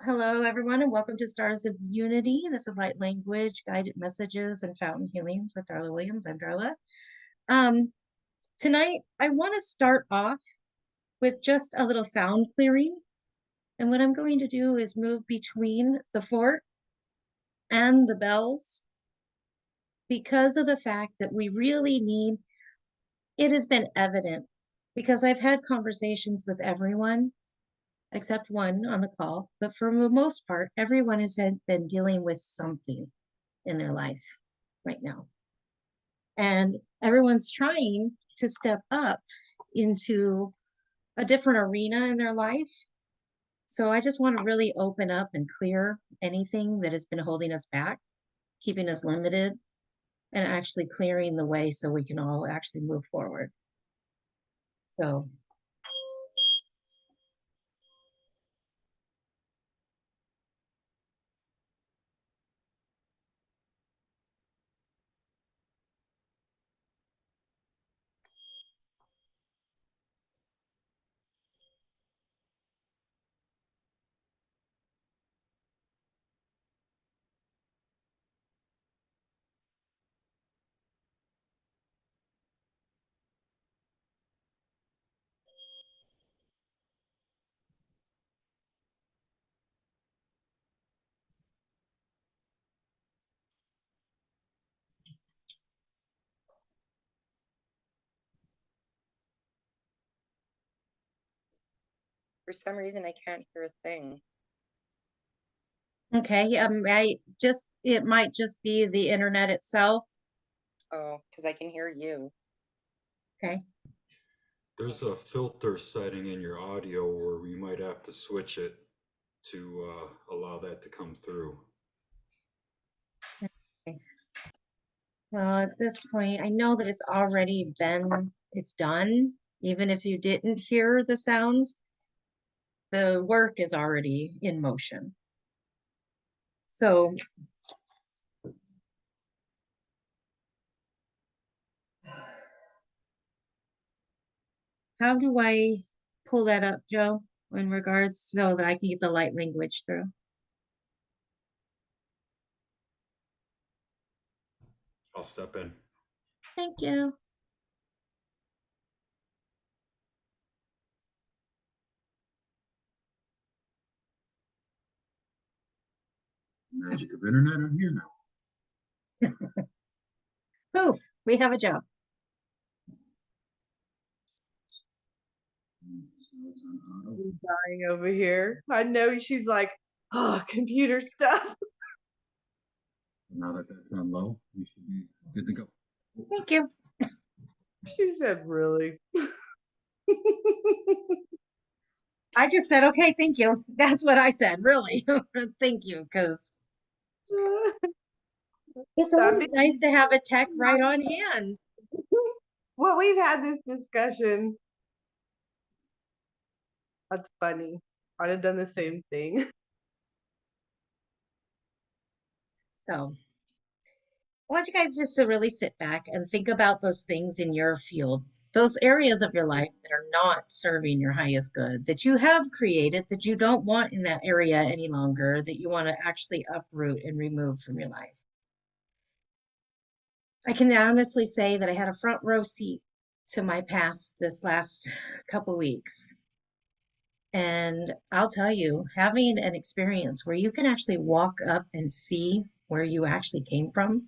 Hello, everyone, and welcome to Stars of Unity. This is Light Language, Guided Messages, and Fountain Healings with Darla Williams. I'm Darla. Um, Tonight, I want to start off with just a little sound clearing. And what I'm going to do is move between the fort and the bells because of the fact that we really need, it has been evident because I've had conversations with everyone except one on the call, but for the most part, everyone has been dealing with something in their life right now. And everyone's trying to step up into a different arena in their life. So I just want to really open up and clear anything that has been holding us back, keeping us limited, and actually clearing the way so we can all actually move forward. So For some reason, I can't hear a thing. okay, it might just be the internet itself. Oh, because I can hear you. Okay. There's a filter setting in your audio where you might have to switch it to allow that to come through. Okay. Well, at this point, I know that it's done. Even if you didn't hear the sounds, the work is already in motion. So how do I pull that up, Joe, in regards so that I can get the light language through? I'll step in. Thank you. Magic of internet, I'm here now. Poof, we have a job. Dying over here. I know she's like, oh, computer stuff. Now that that's on low, we should be good to go. Thank you. She said, really? I just said, okay, thank you. That's what I said, really. Thank you, because it's always nice to have a tech right on hand. Well, we've had this discussion. That's funny. I'd have done the same thing. So I want you guys just to really sit back and think about those things in your field, those areas of your life that are not serving your highest good, that you have created, that you don't want in that area any longer, that you want to actually uproot and remove from your life. I can honestly say that I had a front row seat to my past this last couple weeks. And I'll tell you, having an experience where you can actually walk up and see where you actually came from.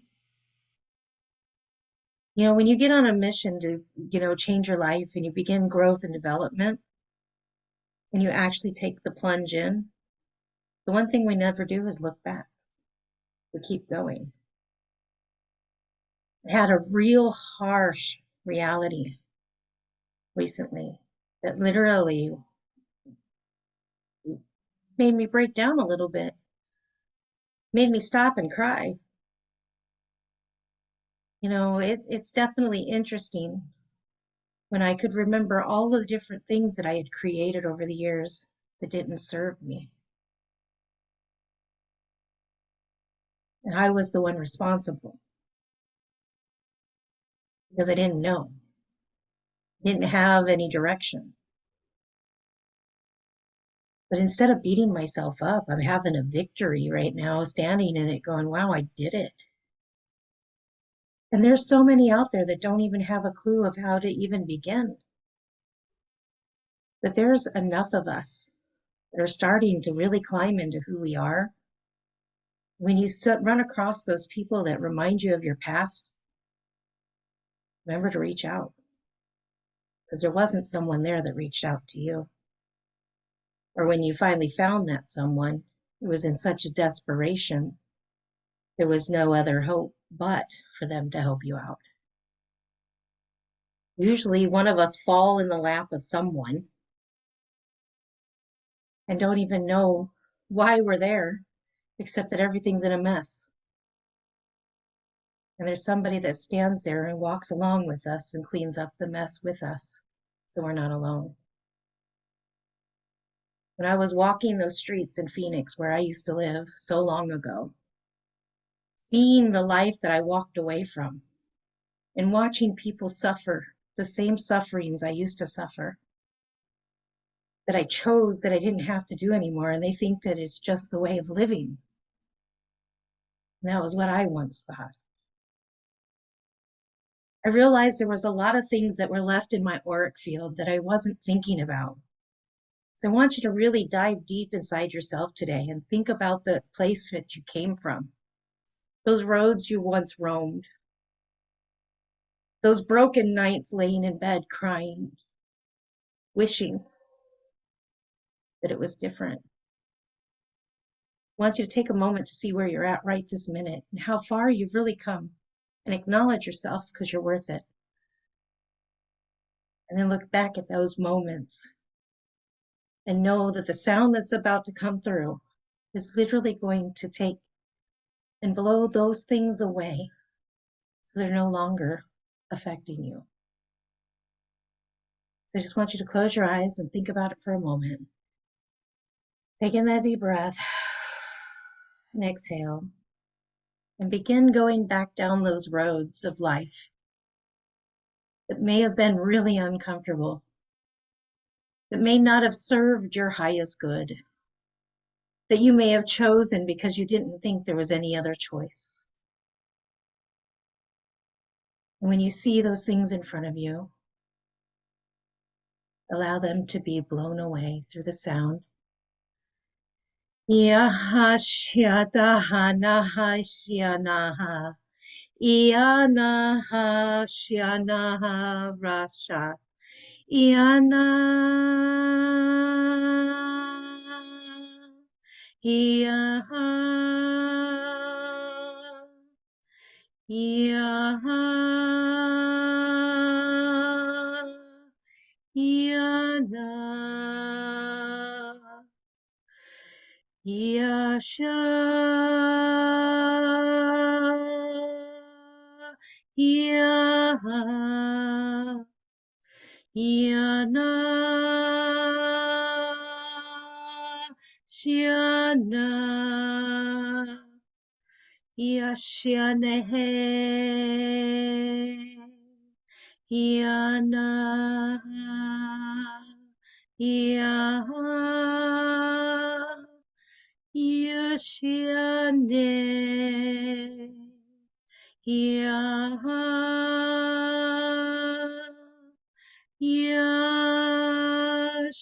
When you get on a mission to, change your life and you begin growth and development and you actually take the plunge in, the one thing we never do is look back. We keep going. I had a real harsh reality recently that literally made me break down a little bit, made me stop and cry. It's definitely interesting when I could remember all the different things that I had created over the years that didn't serve me. And I was the one responsible because I didn't know, didn't have any direction. But instead of beating myself up, I'm having a victory right now, standing in it going, wow, I did it. And there's so many out there that don't even have a clue of how to even begin. But there's enough of us that are starting to really climb into who we are. When you run across those people that remind you of your past, remember to reach out, because there wasn't someone there that reached out to you. Or when you finally found that someone, it was in such a desperation, there was no other hope but for them to help you out. Usually one of us fall in the lap of someone and don't even know why we're there, except that everything's in a mess. And there's somebody that stands there and walks along with us and cleans up the mess with us, so we're not alone. When I was walking those streets in Phoenix, where I used to live so long ago, seeing the life that I walked away from and watching people suffer the same sufferings I used to suffer, that I chose that I didn't have to do anymore, and they think that it's just the way of living. And that was what I once thought. I realized there was a lot of things that were left in my auric field that I wasn't thinking about. So I want you to really dive deep inside yourself today and think about the place that you came from, those roads you once roamed, those broken nights laying in bed crying, wishing that it was different. I want you to take a moment to see where you're at right this minute and how far you've really come, and acknowledge yourself because you're worth it. And then look back at those moments and know that the sound that's about to come through is literally going to take and blow those things away so they're no longer affecting you. So I just want you to close your eyes and think about it for a moment. Take in that deep breath and exhale, and begin going back down those roads of life that may have been really uncomfortable, that may not have served your highest good, that you may have chosen because you didn't think there was any other choice. And when you see those things in front of you, allow them to be blown away through the sound. Yaha shiadaha naha shianaha. Ianaha shianaha rasha. Iana. Iaha. Iaha. Iana. Yasha. Yaha. Yana. Shiana. Yashanehe. Yana. Yaha. Yashane. Yaha.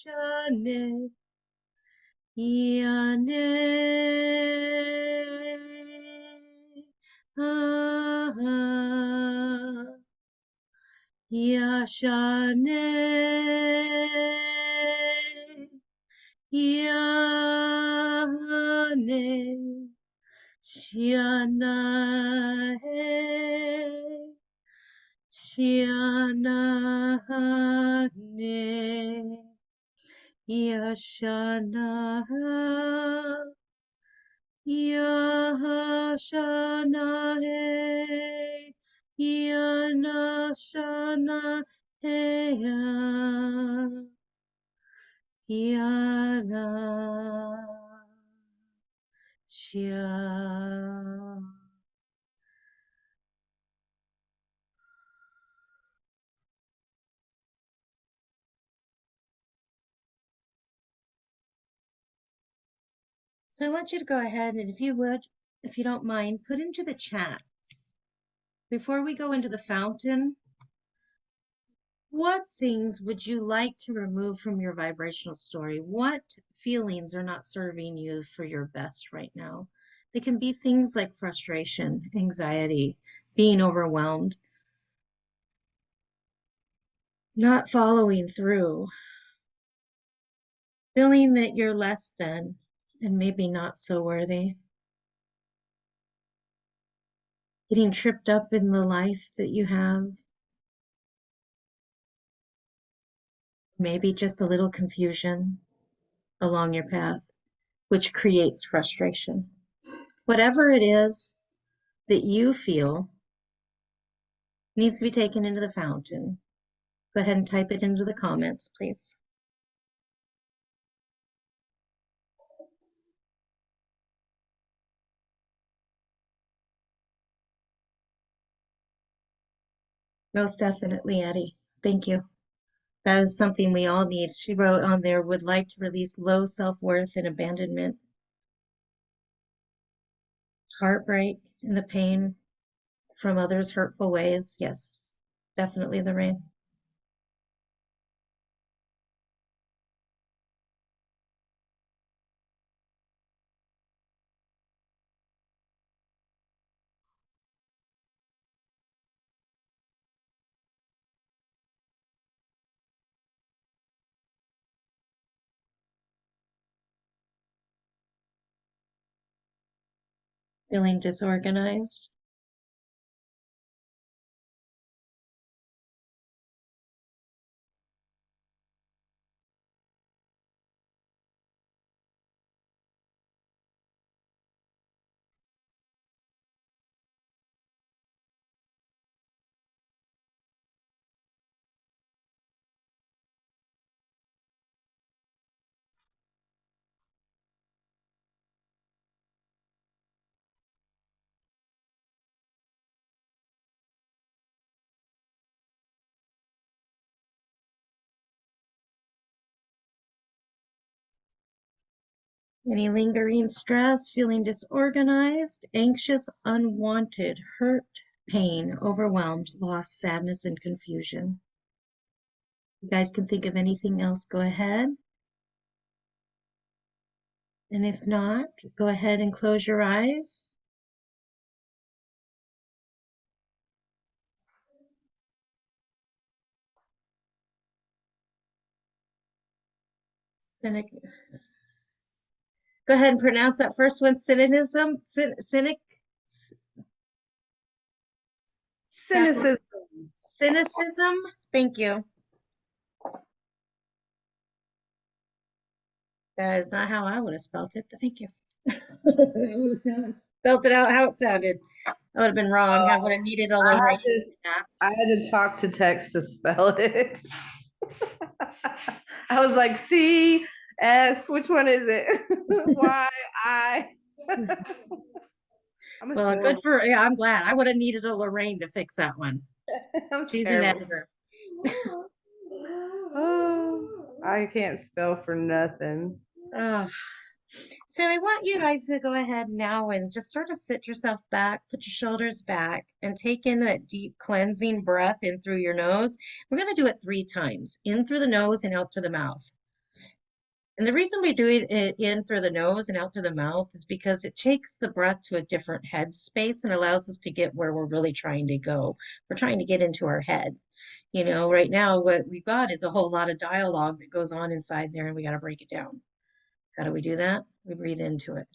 Yashane. Yane. Aha. Yashane. Yane. Shiana. Shiana. Yashana. Yahashana. Yana shana. Yana. Shia. So I want you to go ahead and if you would, if you don't mind, put into the chats, before we go into the fountain, what things would you like to remove from your vibrational story? What feelings are not serving you for your best right now? They can be things like frustration, anxiety, being overwhelmed, not following through, feeling that you're less than and maybe not so worthy, getting tripped up in the life that you have, maybe just a little confusion along your path, which creates frustration. Whatever it is that you feel needs to be taken into the fountain. Go ahead and type it into the comments, please. Most definitely, Eddie. Thank you. That is something we all need. She wrote on there, would like to release low self-worth and abandonment, heartbreak, and the pain from others' hurtful ways. Yes, definitely, Lorraine. Feeling disorganized. Any lingering stress, feeling disorganized, anxious, unwanted, hurt, pain, overwhelmed, loss, sadness, and confusion. You guys can think of anything else, go ahead. And if not, go ahead and close your eyes. Cynic. Go ahead and pronounce that first one. Cynicism. Cynic. Cynicism. Cynicism. Thank you. That is not how I would have spelled it, but thank you. Spelled it out how it sounded. That would have been wrong. I would have needed a little I had to talk to text to spell it. I was like, C, S, which one is it? Y, I. Well, good for, yeah, I'm glad. I would have needed a Lorraine to fix that one. She's an editor. Oh, I can't spell for nothing. So I want you guys to go ahead now and just sort of sit yourself back, put your shoulders back, and take in that deep cleansing breath in through your nose. We're going to do it 3 times, in through the nose and out through the mouth. And the reason we do it in through the nose and out through the mouth is because it takes the breath to a different head space and allows us to get where we're really trying to go. We're trying to get into our head. You know, right now what we've got is a whole lot of dialogue that goes on inside there, and we got to break it down. How do we do that? We breathe into it.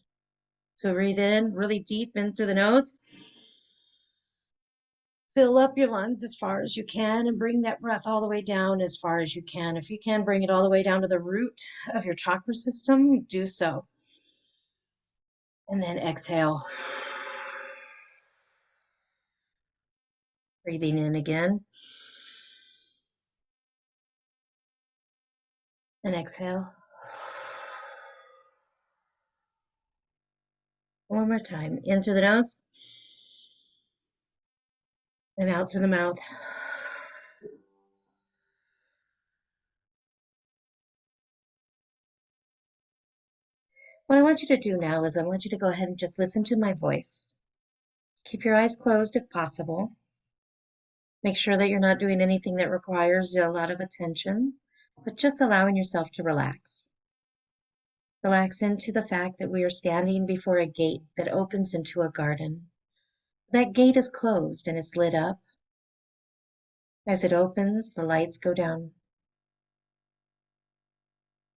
So breathe in really deep in through the nose. Fill up your lungs as far as you can and bring that breath all the way down as far as you can. If you can bring it all the way down to the root of your chakra system, do so. And then exhale. Breathing in again. And exhale. One more time. In through the nose. And out through the mouth. What I want you to do now is I want you to go ahead and just listen to my voice. Keep your eyes closed if possible. Make sure that you're not doing anything that requires a lot of attention, but just allowing yourself to relax. Relax into the fact that we are standing before a gate that opens into a garden. That gate is closed and it's lit up. As it opens, the lights go down.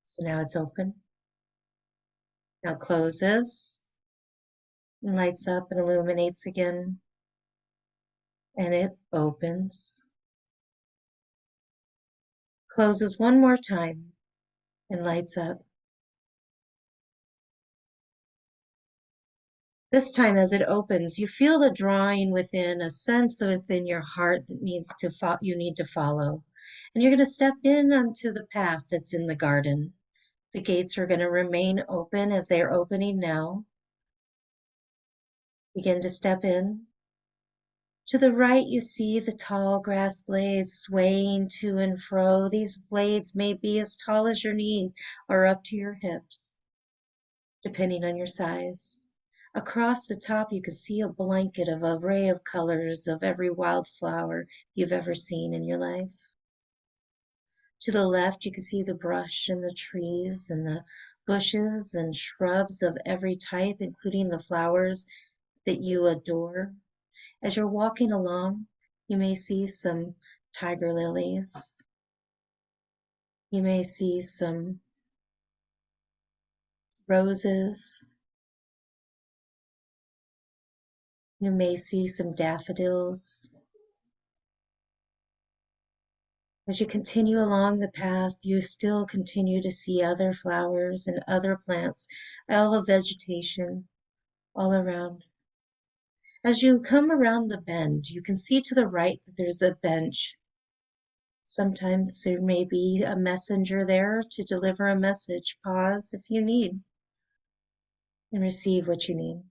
So now it's open. Now it closes and lights up and illuminates again. And it opens. Closes one more time and lights up. This time as it opens, you feel the drawing within, a sense within your heart that you need to follow. And you're going to step in onto the path that's in the garden. The gates are going to remain open as they are opening now. Begin to step in. To the right, you see the tall grass blades swaying to and fro. These blades may be as tall as your knees or up to your hips, depending on your size. Across the top, you can see a blanket of an array of colors of every wildflower you've ever seen in your life. To the left, you can see the brush and the trees and the bushes and shrubs of every type, including the flowers that you adore. As you're walking along, you may see some tiger lilies. You may see some roses. You may see some daffodils. As you continue along the path, you still continue to see other flowers and other plants, all the vegetation all around. As you come around the bend, you can see to the right that there's a bench. Sometimes there may be a messenger there to deliver a message. Pause if you need and receive what you need.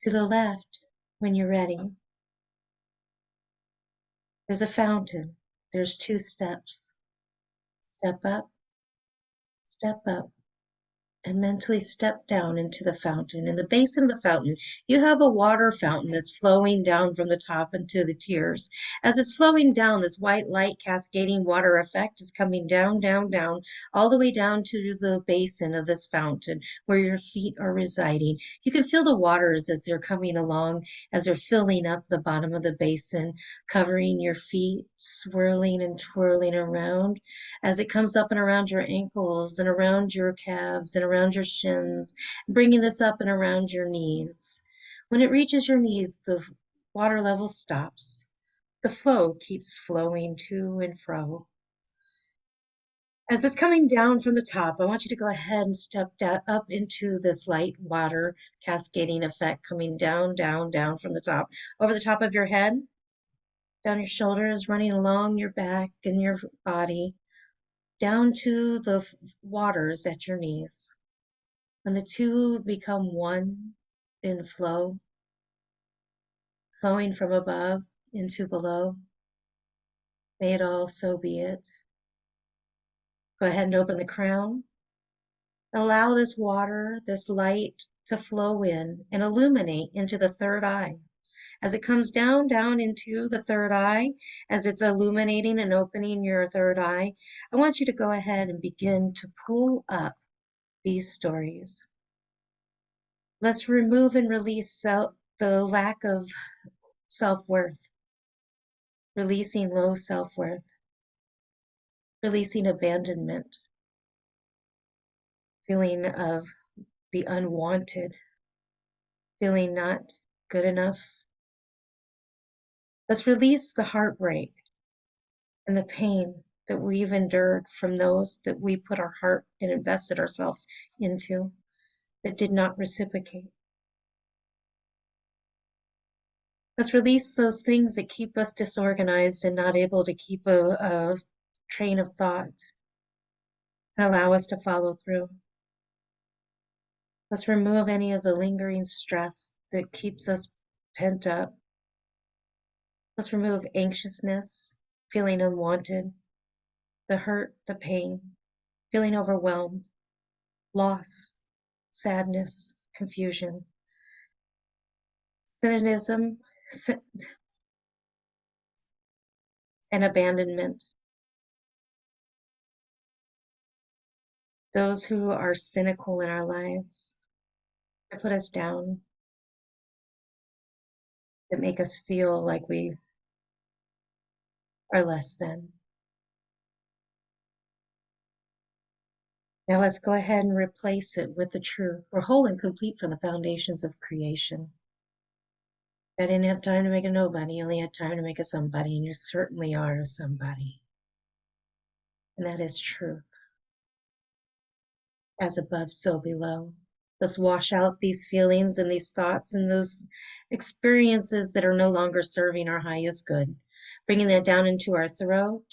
To the left, when you're ready, there's a fountain. There's 2 steps. Step up, and mentally step down into the fountain. In the basin of the fountain, you have a water fountain that's flowing down from the top into the tiers. As it's flowing down, this white light cascading water effect is coming down, down, down, all the way down to the basin of this fountain where your feet are residing. You can feel the waters as they're coming along, as they're filling up the bottom of the basin, covering your feet, swirling and twirling around as it comes up and around your ankles and around your calves and around your shins, bringing this up and around your knees. When it reaches your knees, the water level stops. The flow keeps flowing to and fro. As it's coming down from the top, I want you to go ahead and step up into this light water cascading effect coming down, down, down from the top, over the top of your head, down your shoulders, running along your back and your body, down to the waters at your knees. When the 2 become one in flow, flowing from above into below, may it all so be it. Go ahead and open the crown. Allow this water, this light to flow in and illuminate into the 3rd eye. As it comes down, down into the 3rd eye, as it's illuminating and opening your 3rd eye, I want you to go ahead and begin to pull up these stories. Let's remove and release the lack of self-worth, releasing low self-worth, releasing abandonment, feeling of the unwanted, feeling not good enough. Let's release the heartbreak and the pain that we've endured from those that we put our heart and invested ourselves into that did not reciprocate. Let's release those things that keep us disorganized and not able to keep a train of thought and allow us to follow through. Let's remove any of the lingering stress that keeps us pent up. Let's remove anxiousness, feeling unwanted, the hurt, the pain, feeling overwhelmed, loss, sadness, confusion, cynicism, and abandonment. Those who are cynical in our lives, that put us down, that make us feel like we are less than. Now let's go ahead and replace it with the truth. We're whole and complete from the foundations of creation. I didn't have time to make a nobody, you only had time to make a somebody, and you certainly are a somebody. And that is truth. As above, so below. Let's wash out these feelings and these thoughts and those experiences that are no longer serving our highest good. Bringing that down into our throat.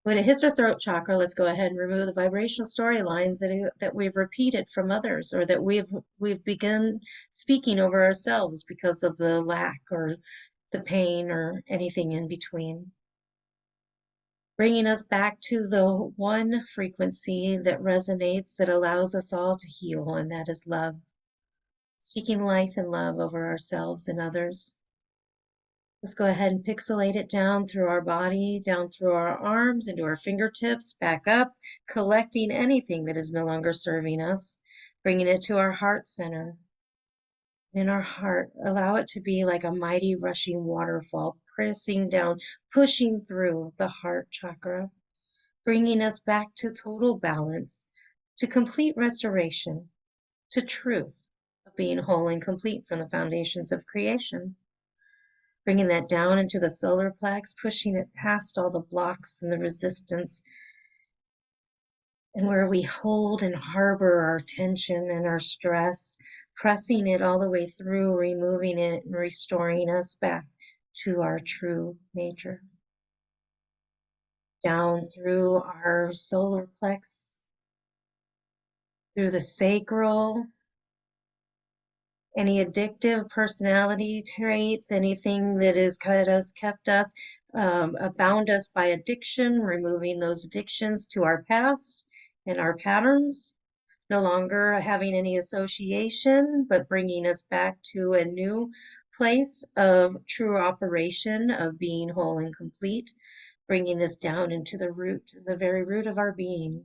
When it hits our throat chakra, let's go ahead and remove the vibrational storylines that we've repeated from others, or that we've begun speaking over ourselves because of the lack or the pain or anything in between. Bringing us back to the one frequency that resonates, that allows us all to heal, and that is love. Speaking life and love over ourselves and others. Let's go ahead and pixelate it down through our body, down through our arms, into our fingertips, back up, collecting anything that is no longer serving us, bringing it to our heart center. In our heart, allow it to be like a mighty rushing waterfall, pressing down, pushing through the heart chakra, bringing us back to total balance, to complete restoration, to truth of being whole and complete from the foundations of creation. Bringing that down into the solar plex, pushing it past all the blocks and the resistance, and where we hold and harbor our tension and our stress, pressing it all the way through, removing it and restoring us back to our true nature. Down through our solar plex, through the sacral, any addictive personality traits, anything that has kept us, bound us by addiction, removing those addictions to our past and our patterns, no longer having any association, but bringing us back to a new place of true operation of being whole and complete, bringing this down into the root, the very root of our being,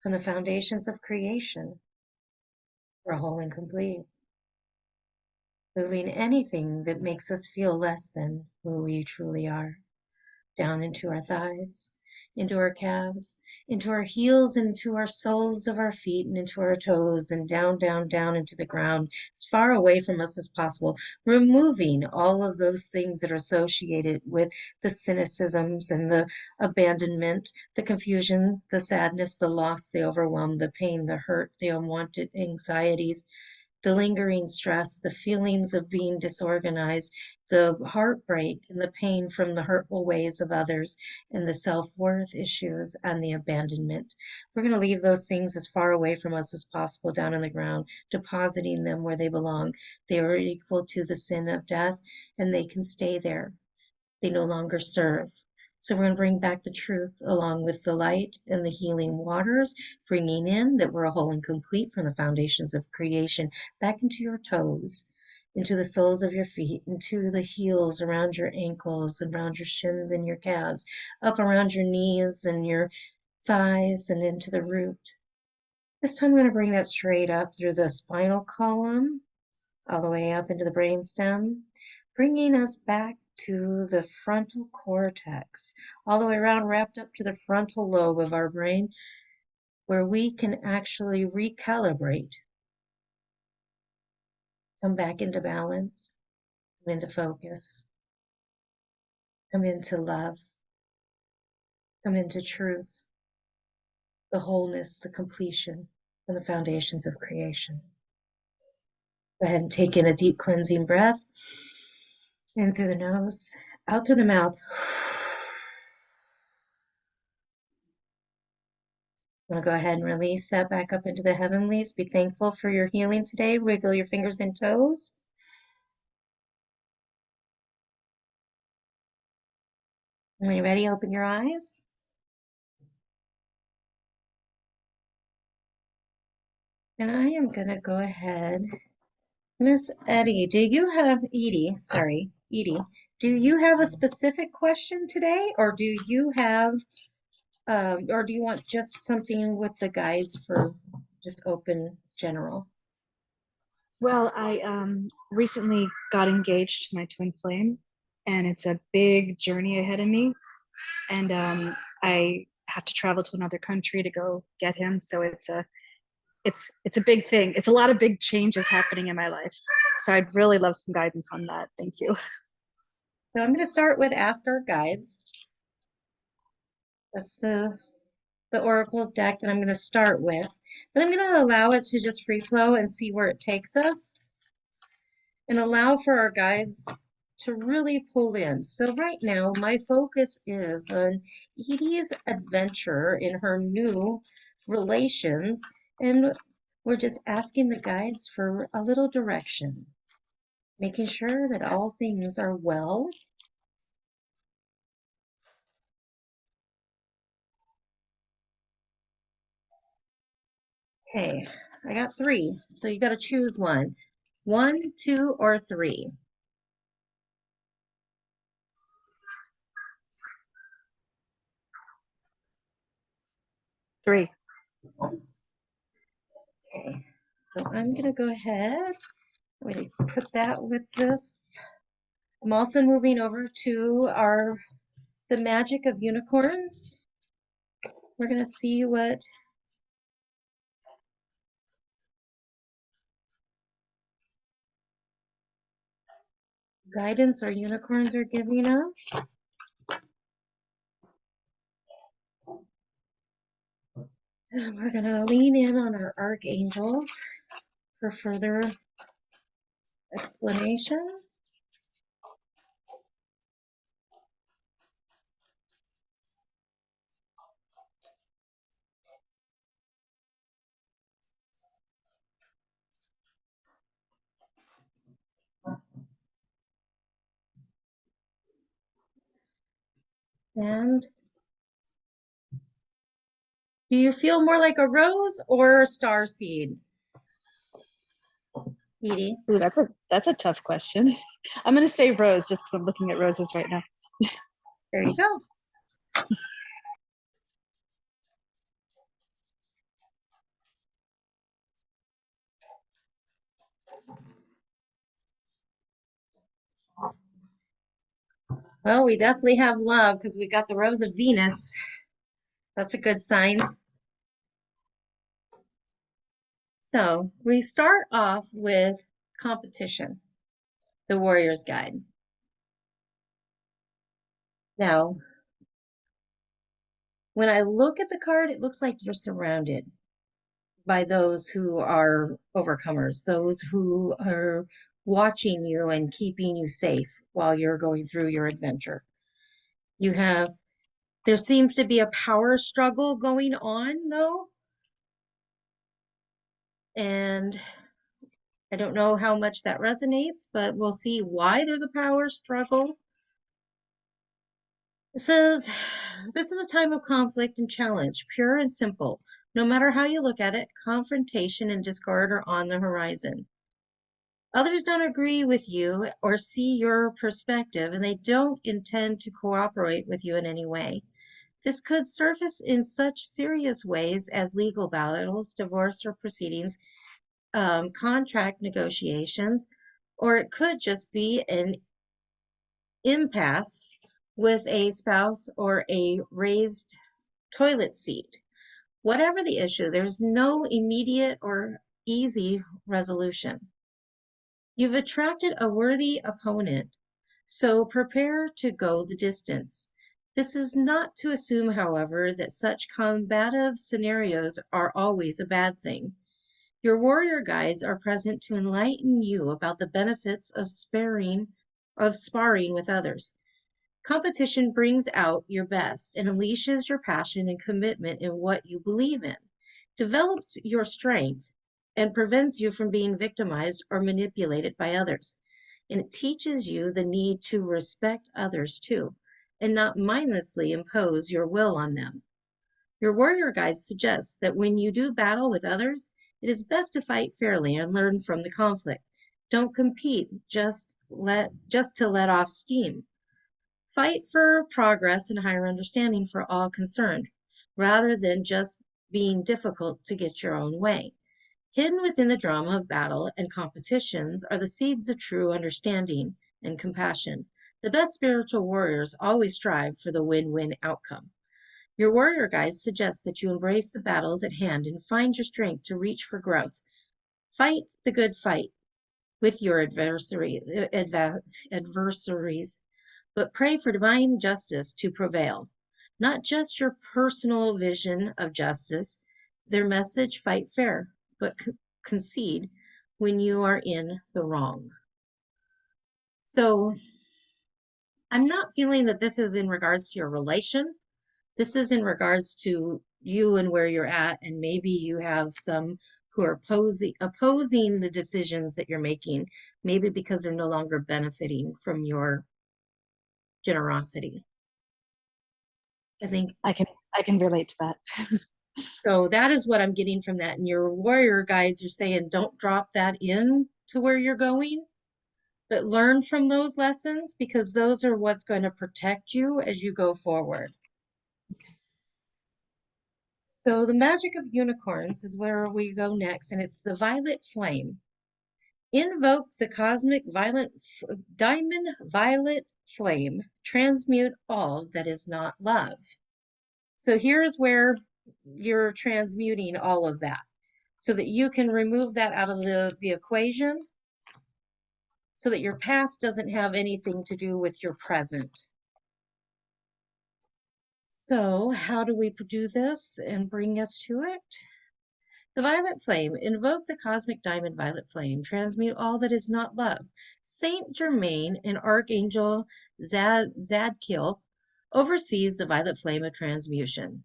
from the foundations of creation. We're whole and complete. Moving anything that makes us feel less than who we truly are, down into our thighs, into our calves, into our heels, into our soles of our feet, and into our toes, and down, down, down into the ground, as far away from us as possible, removing all of those things that are associated with the cynicisms and the abandonment, the confusion, the sadness, the loss, the overwhelm, the pain, the hurt, the unwanted anxieties, the lingering stress, the feelings of being disorganized, the heartbreak and the pain from the hurtful ways of others, and the self-worth issues and the abandonment. We're going to leave those things as far away from us as possible down on the ground, depositing them where they belong. They are equal to the sin of death, and they can stay there. They no longer serve. So we're going to bring back the truth along with the light and the healing waters, bringing in that we're whole and complete from the foundations of creation, back into your toes, into the soles of your feet, into the heels around your ankles, around your shins and your calves, up around your knees and your thighs, and into the root. This time I'm going to bring that straight up through the spinal column, all the way up into the brainstem, bringing us back to the frontal cortex, all the way around, wrapped up to the frontal lobe of our brain, where we can actually recalibrate, come back into balance, come into focus, come into love, come into truth, the wholeness, the completion, and the foundations of creation. Go ahead and take in a deep cleansing breath, in through the nose, out through the mouth. I'm going to go ahead and release that back up into the heavenlies. Be thankful for your healing today. Wiggle your fingers and toes. When you're ready, open your eyes. And I am going to go ahead. Miss Edie, Edie, do you have a specific question today, or do you have, or do you want just something with the guides for just open general? Well, I recently got engaged to my twin flame, and it's a big journey ahead of me. And I have to travel to another country to go get him. So it's a big thing. It's a lot of big changes happening in my life. So I'd really love some guidance on that. Thank you. So I'm going to start with Ask Our Guides. That's the Oracle deck that I'm going to start with. But I'm going to allow it to just free flow and see where it takes us, and allow for our guides to really pull in. So right now, my focus is on Edie's adventure in her new relations, and we're just asking the guides for a little direction, making sure that all things are well. Okay, I got 3, so you got to choose one. 1, 2, or 3. Three. Okay, so I'm going to go ahead. I'm going to put that with this. I'm also moving over to the magic of unicorns. We're going to see what guidance our unicorns are giving us. And we're going to lean in on our archangels for further explanation. And do you feel more like a rose or a star seed, Edie? Ooh, that's a tough question. I'm gonna say rose just because I'm looking at roses right now. There you go. Well, we definitely have love because we got the rose of Venus. That's a good sign. So we start off with competition, the warrior's guide. Now, when I look at the card, it looks like you're surrounded by those who are overcomers, those who are watching you and keeping you safe while you're going through your adventure. There seems to be a power struggle going on, though. And I don't know how much that resonates, but we'll see why there's a power struggle. It says, this is a time of conflict and challenge, pure and simple. No matter how you look at it, confrontation and discord are on the horizon. Others don't agree with you or see your perspective, and they don't intend to cooperate with you in any way. This could surface in such serious ways as legal battles, divorce or proceedings, contract negotiations, or it could just be an impasse with a spouse or a raised toilet seat. Whatever the issue, there's no immediate or easy resolution. You've attracted a worthy opponent, so prepare to go the distance. This is not to assume, however, that such combative scenarios are always a bad thing. Your warrior guides are present to enlighten you about the benefits of sparring with others. Competition brings out your best and unleashes your passion and commitment in what you believe in, develops your strength, and prevents you from being victimized or manipulated by others. And it teaches you the need to respect others too, and not mindlessly impose your will on them. Your warrior guides suggest that when you do battle with others, It is best to fight fairly and learn from the conflict. Don't compete just to let off steam. Fight for progress and higher understanding for all concerned, rather than just being difficult to get your own way. Hidden within the drama of battle and competitions are the seeds of true understanding and compassion. The best spiritual warriors always strive for the win-win outcome. Your warrior guides suggest that you embrace the battles at hand and find your strength to reach for growth. Fight the good fight with your adversaries, but pray for divine justice to prevail. Not just your personal vision of justice, their message, fight fair, but concede when you are in the wrong. So I'm not feeling that this is in regards to your relation. This is in regards to you and where you're at, and maybe you have some who are opposing the decisions that you're making, maybe because they're no longer benefiting from your generosity. I think I can relate to that. so. That is what I'm getting from that. And your warrior guides are saying, don't drop that in to where you're going, but learn from those lessons, because those are what's going to protect you as you go forward. So the magic of unicorns is where we go next, and it's the violet flame. Invoke the cosmic diamond violet flame. Transmute all that is not love. So here's where you're transmuting all of that so that you can remove that out of the equation, so that your past doesn't have anything to do with your present. So how do we do this and bring us to it? The violet flame. Invoke the cosmic diamond violet flame. Transmute all that is not love. Saint Germain and Archangel Zadkiel oversees the violet flame of transmutation.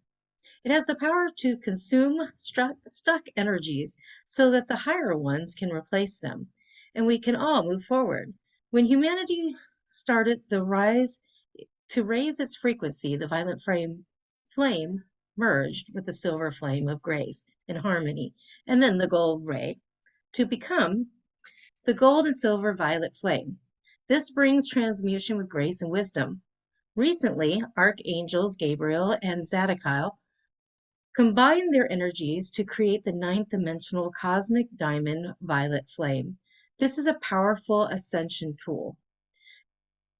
It has the power to consume stuck energies so that the higher ones can replace them, and we can all move forward. When humanity started to raise its frequency, the violet flame merged with the silver flame of grace and harmony, and then the gold ray, to become the gold and silver violet flame. This brings transmutation with grace and wisdom. Recently, archangels Gabriel and Zadkiel combine their energies to create the ninth dimensional cosmic diamond violet flame. This is a powerful ascension tool.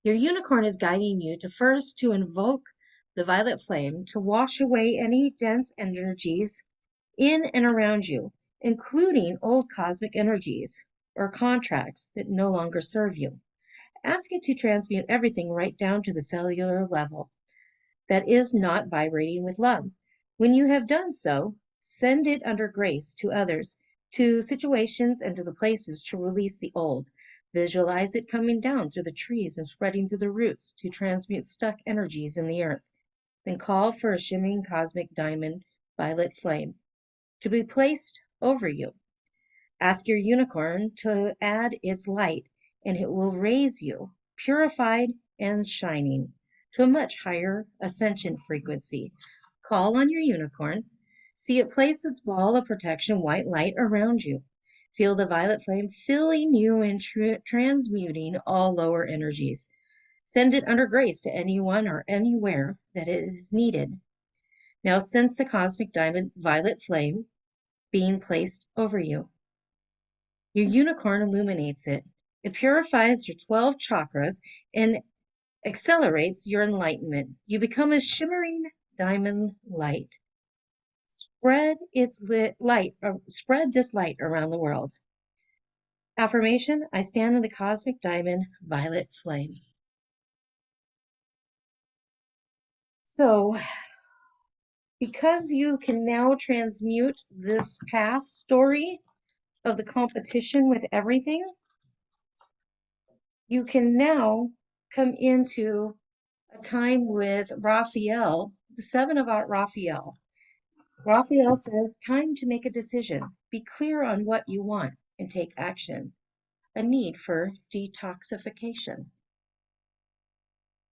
Your unicorn is guiding you to invoke the violet flame to wash away any dense energies in and around you, including old cosmic energies or contracts that no longer serve you. Ask it to transmute everything right down to the cellular level that is not vibrating with love. When you have done so, send it under grace to others, to situations, and to the places to release the old. Visualize it coming down through the trees and spreading through the roots to transmute stuck energies in the earth. Then call for a shimmering cosmic diamond violet flame to be placed over you. Ask your unicorn to add its light, and it will raise you, purified and shining, to a much higher ascension frequency. Call on your unicorn. See it place its ball of protection white light around you. Feel the violet flame filling you and transmuting all lower energies. Send it under grace to anyone or anywhere that it is needed. Now sense the cosmic diamond violet flame being placed over you. Your unicorn illuminates it. It purifies your 12 chakras and accelerates your enlightenment. You become a shimmering diamond light. Spread this light around the world. Affirmation: I stand in the cosmic diamond violet flame. So, because you can now transmute this past story of the competition with everything, you can now come into a time with Raphael, the Seven of Raphael. Raphael says, time to make a decision. Be clear on what you want and take action. A need for detoxification.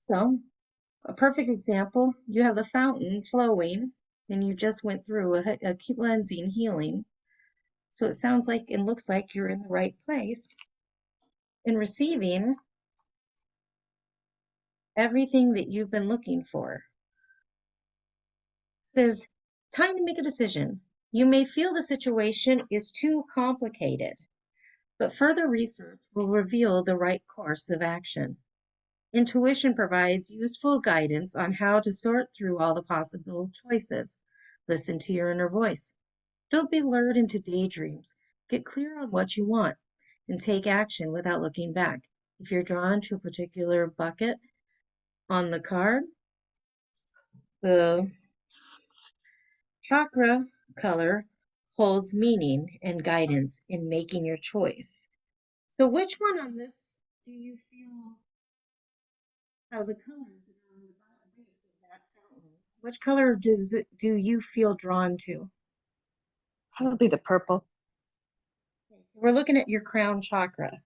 So, a perfect example, you have the fountain flowing, and you just went through a cleansing healing. So it sounds like and looks like you're in the right place in receiving everything that you've been looking for. Says, time to make a decision. You may feel the situation is too complicated, but further research will reveal the right course of action. Intuition provides useful guidance on how to sort through all the possible choices. Listen to your inner voice. Don't be lured into daydreams. Get clear on what you want and take action without looking back. If you're drawn to a particular bucket on the card, the chakra color holds meaning and guidance in making your choice. So which one on this do you feel out of the colors that are on the base of that fountain? Which color do you feel drawn to? Probably the purple. Okay, so we're looking at your crown chakra.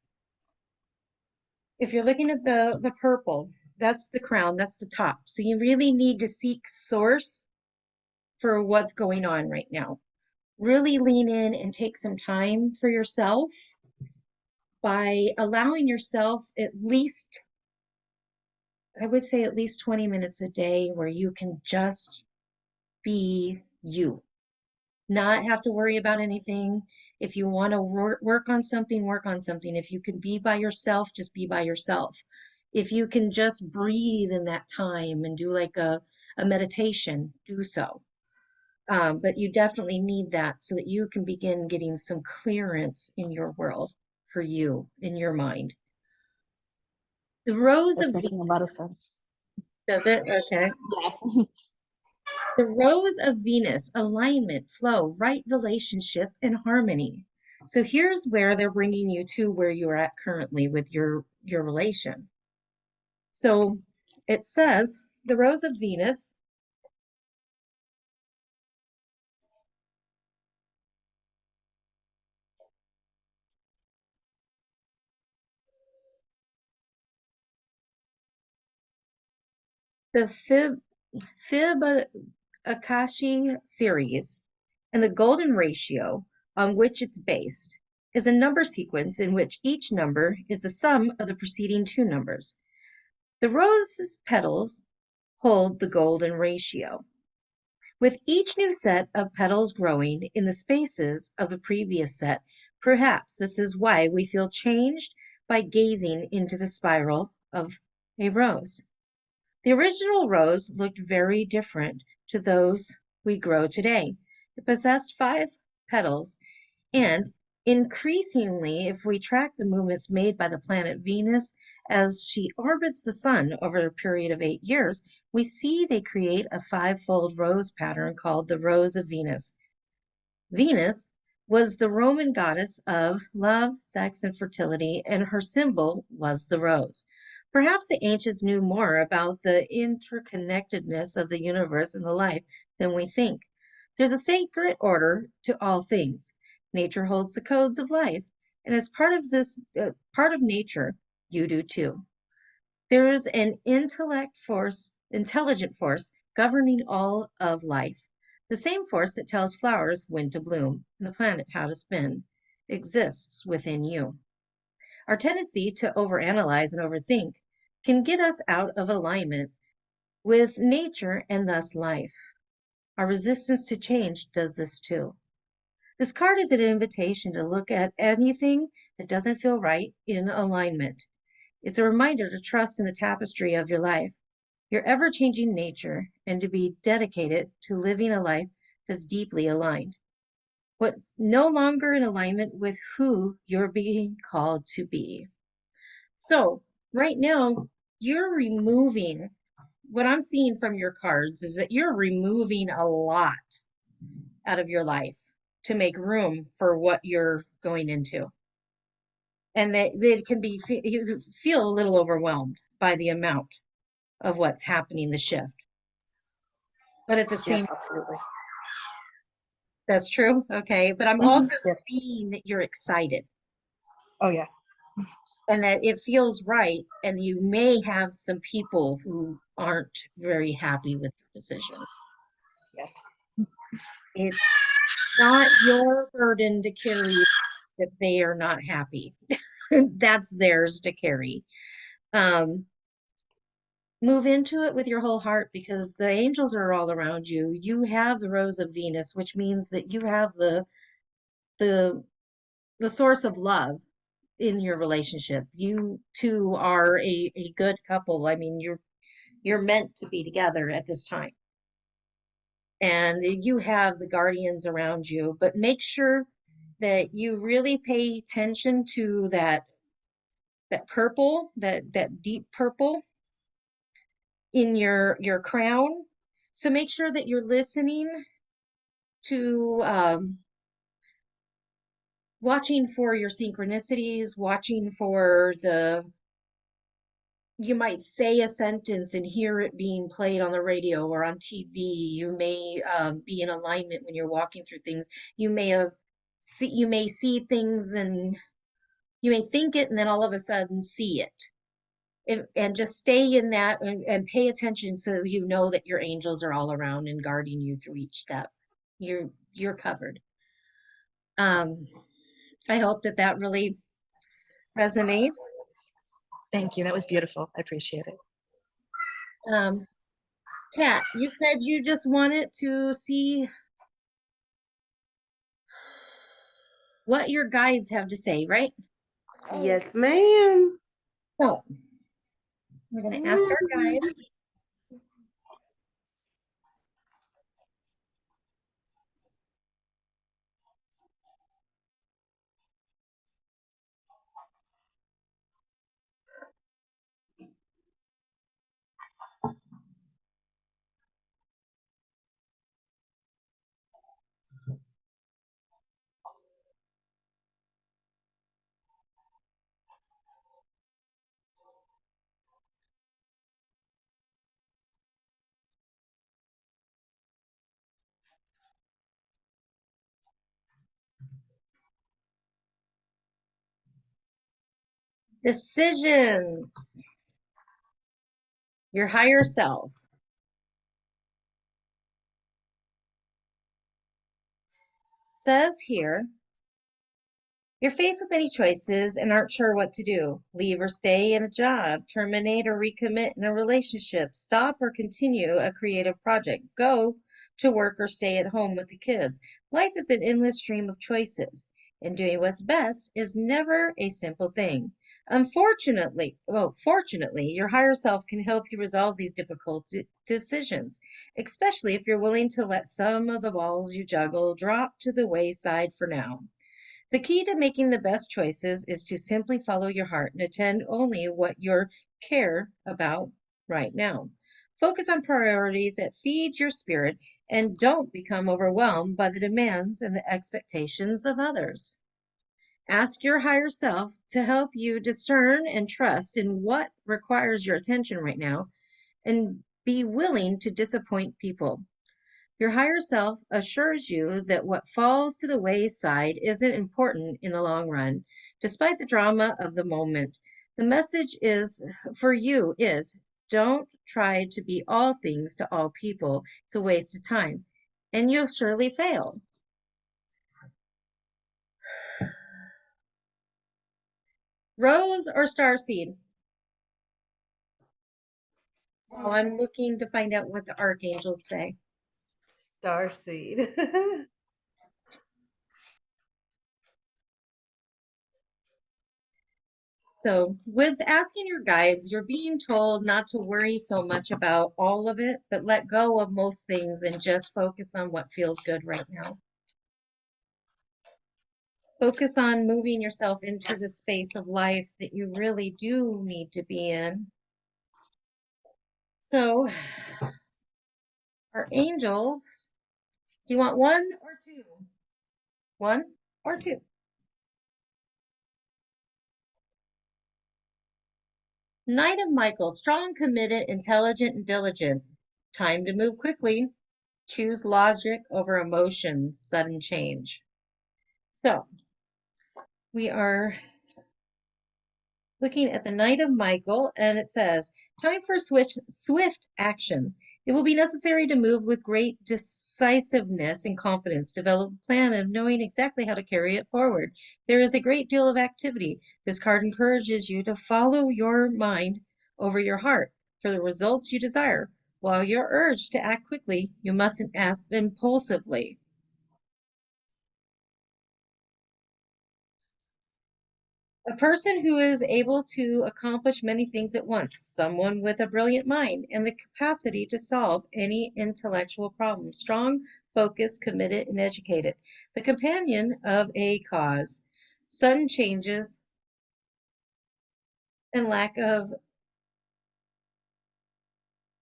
If you're looking at the purple, that's the crown, that's the top. So you really need to seek source for what's going on right now. Really lean in and take some time for yourself by allowing yourself at least, I would say at least 20 minutes a day where you can just be you, not have to worry about anything. If you want to work on something, work on something. If you can be by yourself, just be by yourself. If you can just breathe in that time and do like a meditation, do so. But you definitely need that so that you can begin getting some clearance in your world for you, in your mind. The Rose That's of Venus, making a lot of sense. does it? Okay. Yeah. The Rose of Venus, alignment, flow, right relationship, and harmony. So here's where they're bringing you to where you're at currently with your relation. So it says the Rose of Venus, the Fibonacci series, and the golden ratio on which it's based is a number sequence in which each number is the sum of the preceding two numbers. The rose's petals hold the golden ratio, with each new set of petals growing in the spaces of the previous set. Perhaps this is why we feel changed by gazing into the spiral of a rose. The original rose looked very different to those we grow today. It possessed 5 petals, and increasingly, if we track the movements made by the planet Venus as she orbits the sun over a period of 8 years, we see they create a 5-fold rose pattern called the Rose of Venus. Venus was the Roman goddess of love, sex, and fertility, and her symbol was the rose. Perhaps the ancients knew more about the interconnectedness of the universe and the life than we think. There's a sacred order to all things. Nature holds the codes of life, and as part of this, part of nature, you do too. There is an intelligent force governing all of life. The same force that tells flowers when to bloom and the planet how to spin exists within you. Our tendency to overanalyze and overthink can get us out of alignment with nature and thus life. Our resistance to change does this too. This card is an invitation to look at anything that doesn't feel right in alignment. It's a reminder to trust in the tapestry of your life, your ever-changing nature, and to be dedicated to living a life that's deeply aligned. What's no longer in alignment with who you're being called to be. So right now, you're removing, what I'm seeing from your cards is that you're removing a lot out of your life to make room for what you're going into. And that it can be, you feel a little overwhelmed by the amount of what's happening, the shift. But at the same, Yes, absolutely. that's true. Okay. But I'm Mhm, also yes. seeing that you're excited Oh yeah. and that it feels right. And you may have some people who aren't very happy with your decision. Yes. It's not your burden to carry that they are not happy. That's theirs to carry. Um, Move into it with your whole heart because the angels are all around you. You have the rose of Venus, which means that you have the the source of love in your relationship. You two are a good couple. I mean, you're meant to be together at this time. And you have the guardians around you, but make sure that you really pay attention to that purple, that deep purple in your crown. So make sure that you're listening to watching for your synchronicities, watching for you might say a sentence and hear it being played on the radio or on TV. You may be in alignment when you're walking through things. You may see things and you may think it and then all of a sudden see it. And just stay in that and pay attention so you know that your angels are all around and guarding you through each step. You're covered. Um, I hope that really resonates. Thank you. That was beautiful. I appreciate it. Kat, you said you just wanted to see what your guides have to say, right? Yes, ma'am. So we're going to ask our guides. Decisions. Your higher self. Says here, you're faced with many choices and aren't sure what to do. Leave or stay in a job, terminate or recommit in a relationship, stop or continue a creative project, go to work or stay at home with the kids. Life is an endless stream of choices, and doing what's best is never a simple thing. Fortunately, your higher self can help you resolve these difficult decisions, especially if you're willing to let some of the balls you juggle drop to the wayside for now. The key to making the best choices is to simply follow your heart and attend only what you care about right now. Focus on priorities that feed your spirit and don't become overwhelmed by the demands and the expectations of others. Ask your higher self to help you discern and trust in what requires your attention right now and be willing to disappoint people. Your higher self assures you that what falls to the wayside isn't important in the long run, despite the drama of the moment. The message is for you is don't try to be all things to all people. It's a waste of time, and you'll surely fail. Rose or starseed? Well, I'm looking to find out what the archangels say. Starseed. So, with asking your guides, you're being told not to worry so much about all of it, but let go of most things and just focus on what feels good right now. Focus on moving yourself into the space of life that you really do need to be in. So, our angels, do you want one or two? One or two? Knight of Michael, strong, committed, intelligent, and diligent. Time to move quickly. Choose logic over emotion, sudden change. So, we are looking at the Knight of Michael, and it says, time for swift action. It will be necessary to move with great decisiveness and confidence, develop a plan of knowing exactly how to carry it forward. There is a great deal of activity. This card encourages you to follow your mind over your heart for the results you desire. While you're urged to act quickly, you mustn't act impulsively. A person who is able to accomplish many things at once, someone with a brilliant mind and the capacity to solve any intellectual problem, strong, focused, committed, and educated. The companion of a cause, sudden changes, and lack of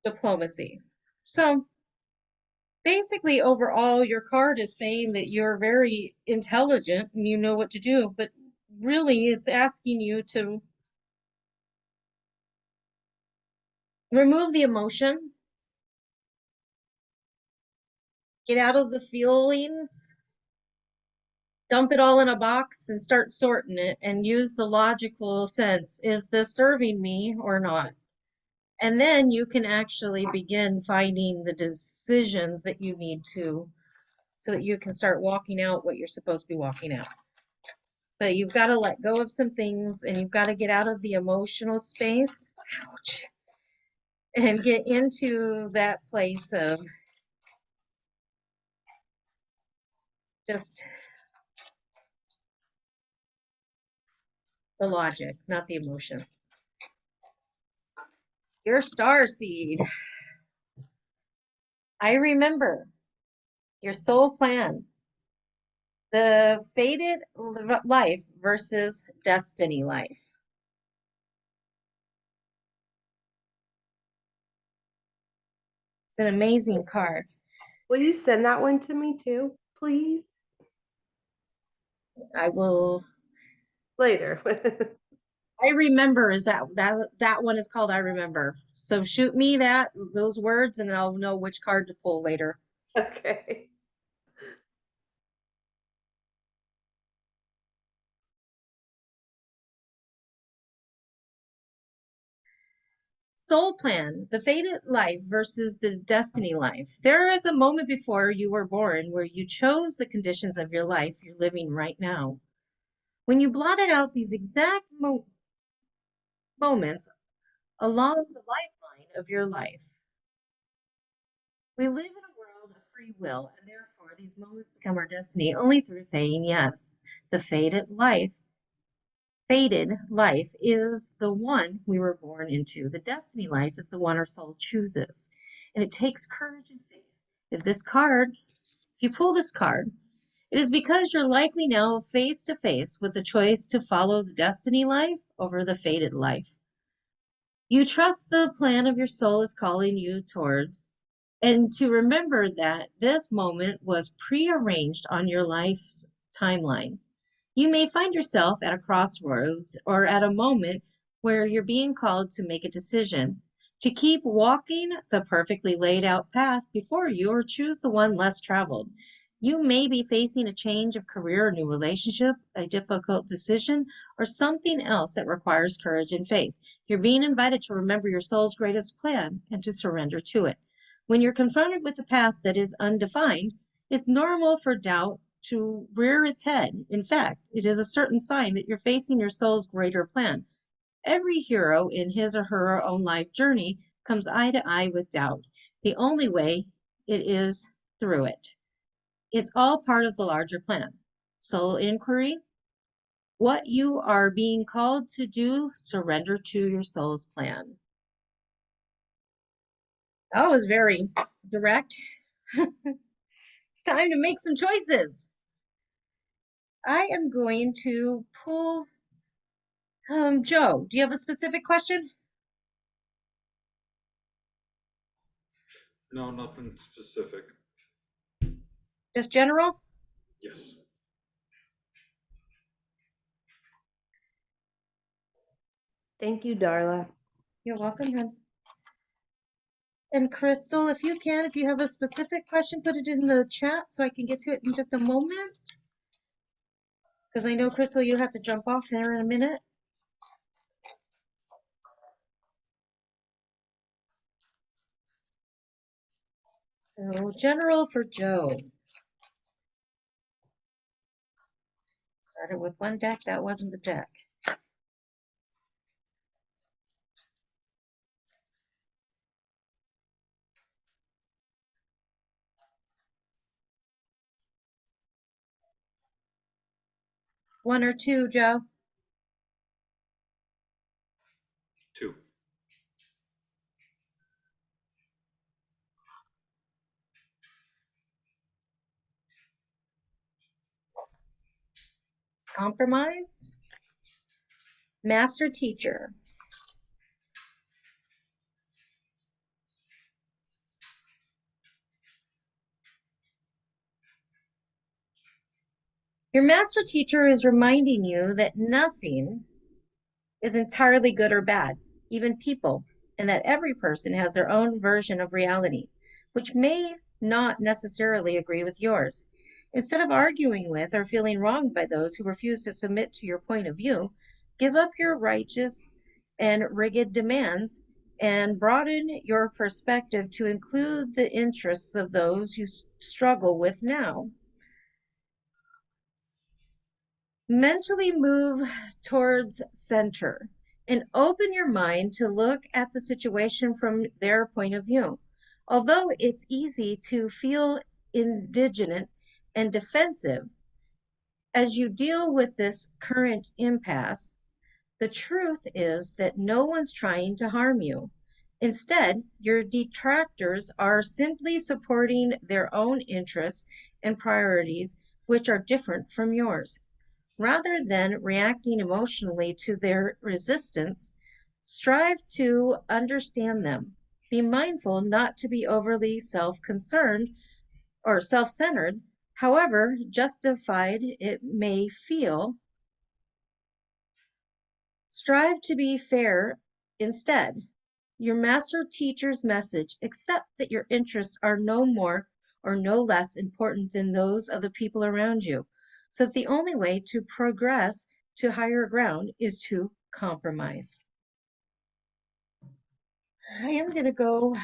diplomacy. So basically, overall, your card is saying that you're very intelligent and you know what to do, but really it's asking you to remove the emotion, get out of the feelings, dump it all in a box and start sorting it and use the logical sense. Is this serving me or not? And then you can actually begin finding the decisions that you need to so that you can start walking out what you're supposed to be walking out. But you've got to let go of some things and you've got to get out of the emotional space. Ouch. And get into that place of just the logic, not the emotion. Your star seed. I remember your soul plan, the fated life versus destiny life. It's an amazing card. Will you send that one to me too, please? I will. Later. I remember is that one is called I remember. So shoot me those words and I'll know which card to pull later. Okay. Soul plan, the fated life versus the destiny life. There is a moment before you were born where you chose the conditions of your life you're living right now. When you blotted out these exact moments along the lifeline of your life. We live in a world of free will, and therefore these moments become our destiny only through saying yes. The fated life is the one we were born into. The destiny life is the one our soul chooses. And it takes courage and faith. If you pull this card, it is because you're likely now face to face with the choice to follow the destiny life over the fated life. You trust the plan of your soul is calling you towards, and to remember that this moment was prearranged on your life's timeline. You may find yourself at a crossroads or at a moment where you're being called to make a decision, to keep walking the perfectly laid out path before you or choose the one less traveled. You may be facing a change of career, a new relationship, a difficult decision, or something else that requires courage and faith. You're being invited to remember your soul's greatest plan and to surrender to it. When you're confronted with a path that is undefined, it's normal for doubt to rear its head. In fact, it is a certain sign that you're facing your soul's greater plan. Every hero in his or her own life journey comes eye to eye with doubt. The only way it is through it. It's all part of the larger plan. Soul inquiry. What you are being called to do, surrender to your soul's plan. That was very direct. It's time to make some choices. I am going to pull Joe. Do you have a specific question? No, nothing specific. Just general? Yes. Thank you, Darla. You're welcome, hon. And Crystal, if you have a specific question, put it in the chat so I can get to it in just a moment. Because I know, Crystal, you have to jump off there in a minute. So general for Joe. Started with one deck, that wasn't the deck. One or two, Joe? 2. Compromise. Master teacher. Your master teacher is reminding you that nothing is entirely good or bad, even people, and that every person has their own version of reality, which may not necessarily agree with yours. Instead of arguing with or feeling wronged by those who refuse to submit to your point of view, give up your righteous and rigid demands and broaden your perspective to include the interests of those you struggle with now. Mentally move towards center and open your mind to look at the situation from their point of view. Although it's easy to feel indignant and defensive as you deal with this current impasse, the truth is that no one's trying to harm you. Instead, your detractors are simply supporting their own interests and priorities, which are different from yours. Rather than reacting emotionally to their resistance, strive to understand them. Be mindful not to be overly self-concerned or self-centered, however justified it may feel. Strive to be fair instead. Your master teacher's message: accept that your interests are no more or no less important than those of the people around you, so that the only way to progress to higher ground is to compromise. I am going to go,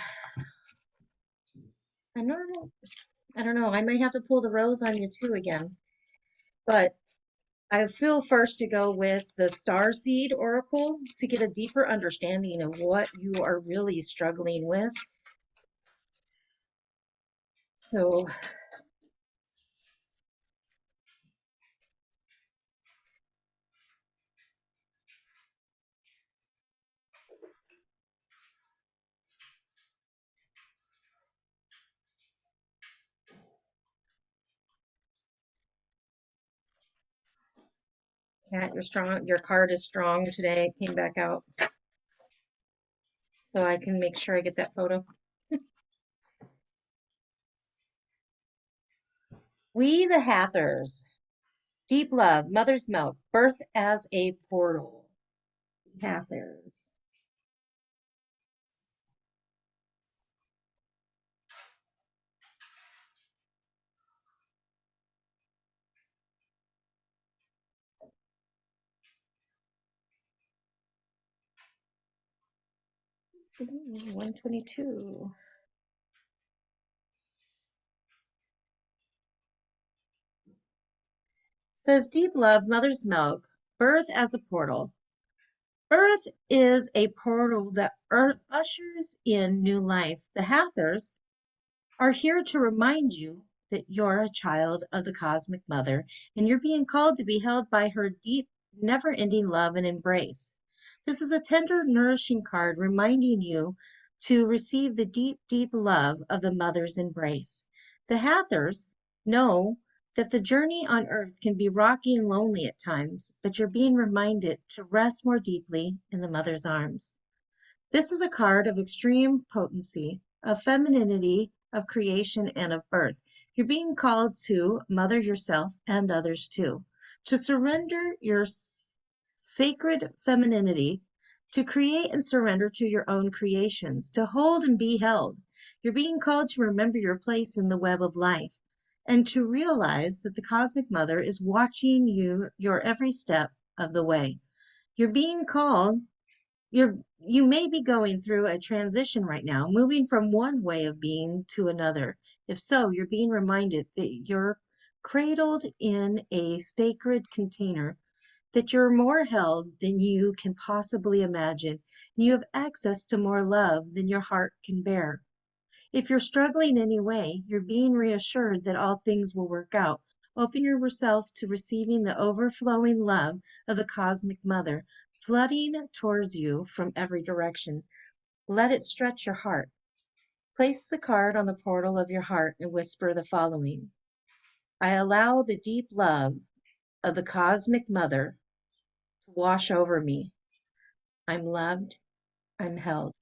I don't know, I might have to pull the rose on you too again, but I feel first to go with the Star Seed Oracle to get a deeper understanding of what you are really struggling with. So Kat, you're strong. Your card is strong today. It came back out. So I can make sure I get that photo. We the Hathers. Deep love, mother's milk, birth as a portal. Hathers. Ooh, 122. Says deep love, mother's milk, birth as a portal. Birth is a portal that ushers in new life. The Hathers are here to remind you that you're a child of the cosmic mother and you're being called to be held by her deep, never-ending love and embrace. This is a tender, nourishing card reminding you to receive the deep, deep love of the mother's embrace. The Hathers know that the journey on earth can be rocky and lonely at times, but you're being reminded to rest more deeply in the mother's arms. This is a card of extreme potency, of femininity, of creation, and of birth. You're being called to mother yourself and others too, to surrender your sacred femininity, to create and surrender to your own creations, to hold and be held. You're being called to remember your place in the web of life and to realize that the cosmic mother is watching you, your every step of the way. You're being called you may be going through a transition right now, moving from one way of being to another. If so, you're being reminded that you're cradled in a sacred container, that you're more held than you can possibly imagine. You have access to more love than your heart can bear. If you're struggling in any way, you're being reassured that all things will work out. Open yourself to receiving the overflowing love of the Cosmic Mother, flooding towards you from every direction. Let it stretch your heart. Place the card on the portal of your heart and whisper the following: I allow the deep love of the Cosmic Mother to wash over me. I'm loved. I'm held.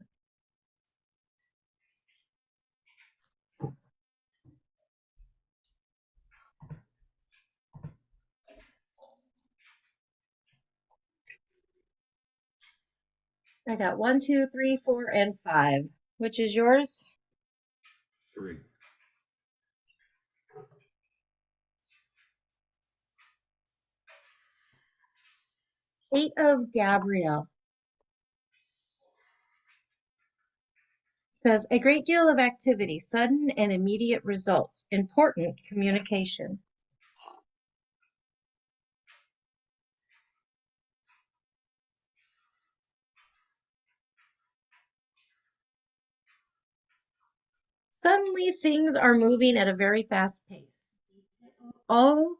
I got 1, 2, 3, 4, and 5. Which is yours? 3. 8 of Gabrielle says a great deal of activity, sudden and immediate results, important communication. Suddenly things are moving at a very fast pace. All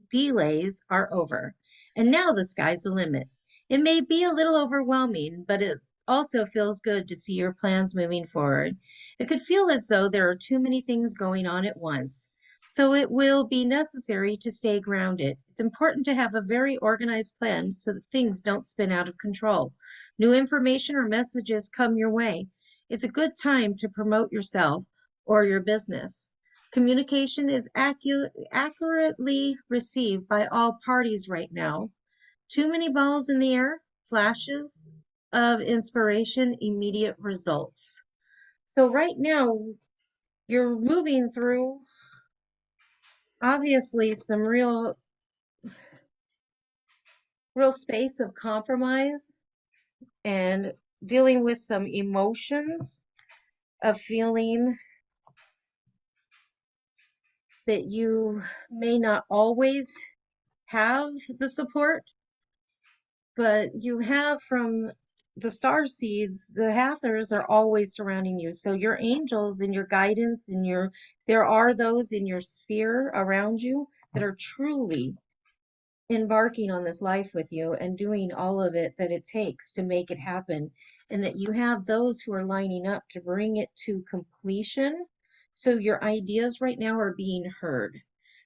delays are over, and now the sky's the limit. It may be a little overwhelming, but it also feels good to see your plans moving forward. It could feel as though there are too many things going on at once, so it will be necessary to stay grounded. It's important to have a very organized plan so that things don't spin out of control. New information or messages come your way. It's a good time to promote yourself or your business. Communication is accurately received by all parties right now. Too many balls in the air, flashes of inspiration, immediate results. So right now, you're moving through obviously some real space of compromise and dealing with some emotions of feeling that you may not always have the support, but you have from the star seeds, the Hathors are always surrounding you. So your angels and your guidance and there are those in your sphere around you that are truly embarking on this life with you and doing all of it that it takes to make it happen. And that you have those who are lining up to bring it to completion. So your ideas right now are being heard.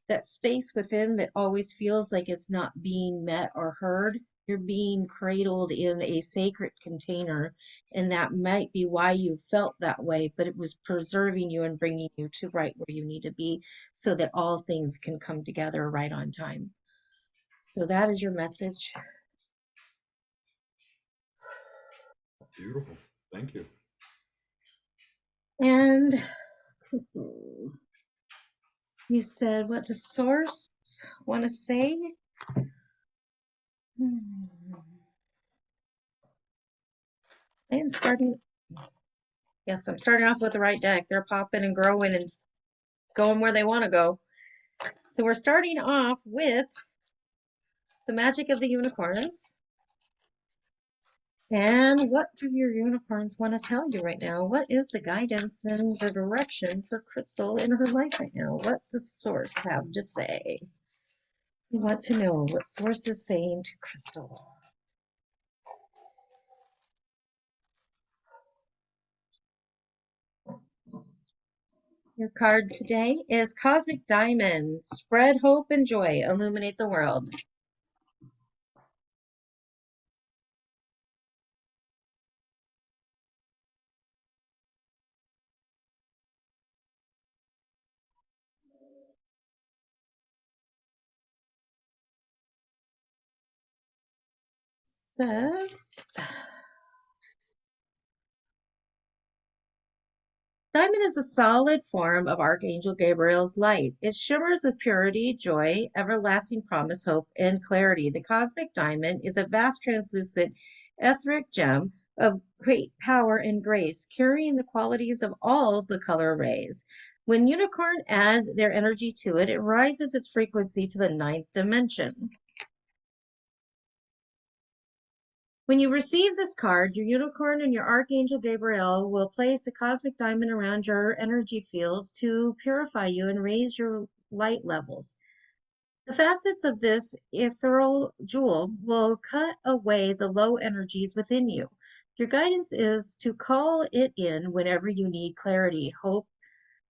That space within that always feels like it's not being met or heard, you're being cradled in a sacred container. And that might be why you felt that way, but it was preserving you and bringing you to right where you need to be so that all things can come together right on time. So that is your message. Beautiful. Thank you. And you said, what does Source want to say? I am starting. Yes, I'm starting off with the right deck. They're popping and growing and going where they want to go. So we're starting off with the magic of the unicorns. And what do your unicorns want to tell you right now? What is the guidance and the direction for Crystal in her life right now? What does Source have to say? We want to know what Source is saying to Crystal. Your card today is Cosmic Diamond. Spread hope and joy. Illuminate the world. Says Diamond is a solid form of Archangel Gabriel's light. It shimmers with purity, joy, everlasting promise, hope, and clarity. The cosmic diamond is a vast, translucent, etheric gem of great power and grace, carrying the qualities of all the color rays. When unicorn add their energy to it, it rises its frequency to the ninth dimension. When you receive this card, your unicorn and your Archangel Gabriel will place a cosmic diamond around your energy fields to purify you and raise your light levels. The facets of this ethereal jewel will cut away the low energies within you. Your guidance is to call it in whenever you need clarity, hope,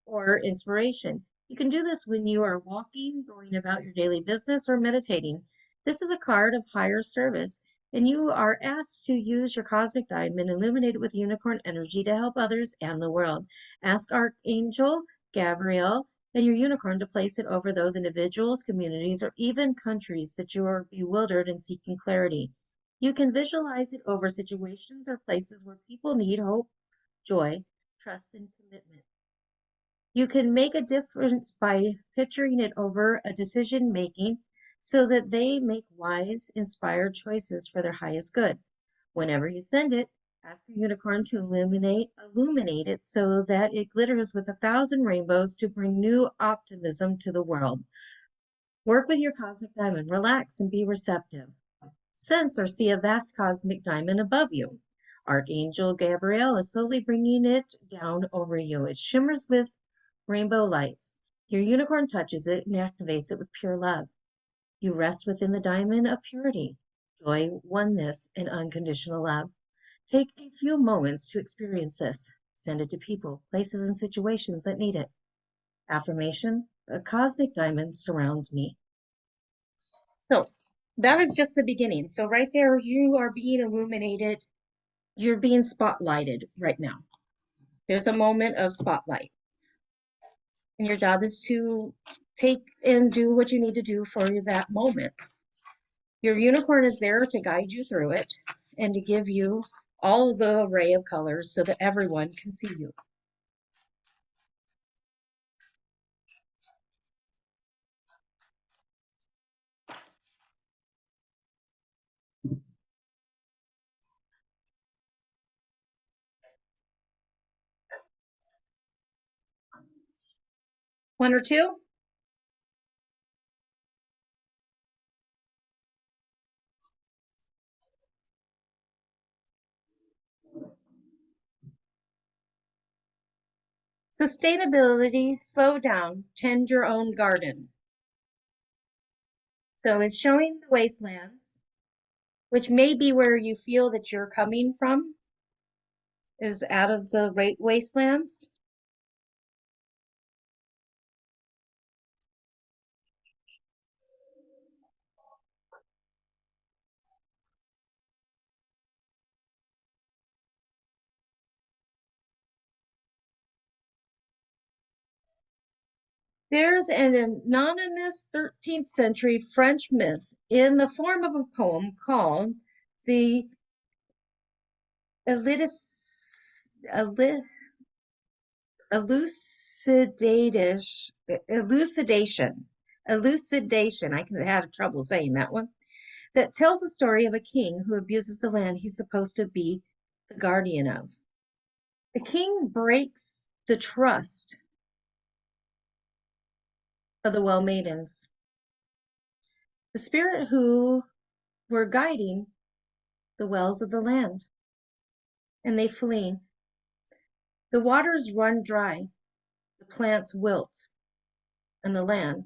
or inspiration. You can do this when you are walking, going about your daily business, or meditating. This is a card of higher service, and you are asked to use your cosmic diamond illuminated with unicorn energy to help others and the world. Ask Archangel Gabriel and your unicorn to place it over those individuals, communities, or even countries that you are bewildered and seeking clarity. You can visualize it over situations or places where people need hope, joy, trust, and commitment. You can make a difference by picturing it over a decision making so that they make wise, inspired choices for their highest good. Whenever you send it, ask your unicorn to illuminate it so that it glitters with 1,000 rainbows to bring new optimism to the world. Work with your cosmic diamond, relax and be receptive. Sense or see a vast cosmic diamond above you. Archangel Gabriel is slowly bringing it down over you. It shimmers with rainbow lights. Your unicorn touches it and activates it with pure love. You rest within the diamond of purity, joy, oneness, and unconditional love. Take a few moments to experience this. Send it to people, places, and situations that need it. Affirmation: a cosmic diamond surrounds me. So that was just the beginning. So right there, you are being illuminated. You're being spotlighted right now. There's a moment of spotlight. And your job is to take and do what you need to do for that moment. Your unicorn is there to guide you through it and to give you all the array of colors so that everyone can see you. One or two? Sustainability, slow down, tend your own garden. So it's showing the wastelands, which may be where you feel that you're coming from, is out of the wastelands. There's an anonymous 13th century French myth in the form of a poem called the elucidation. I had trouble saying that one. That tells the story of a king who abuses the land he's supposed to be the guardian of. The king breaks the trust of the well maidens, the spirit who were guiding the wells of the land, and they flee. The waters run dry, the plants wilt, and the land,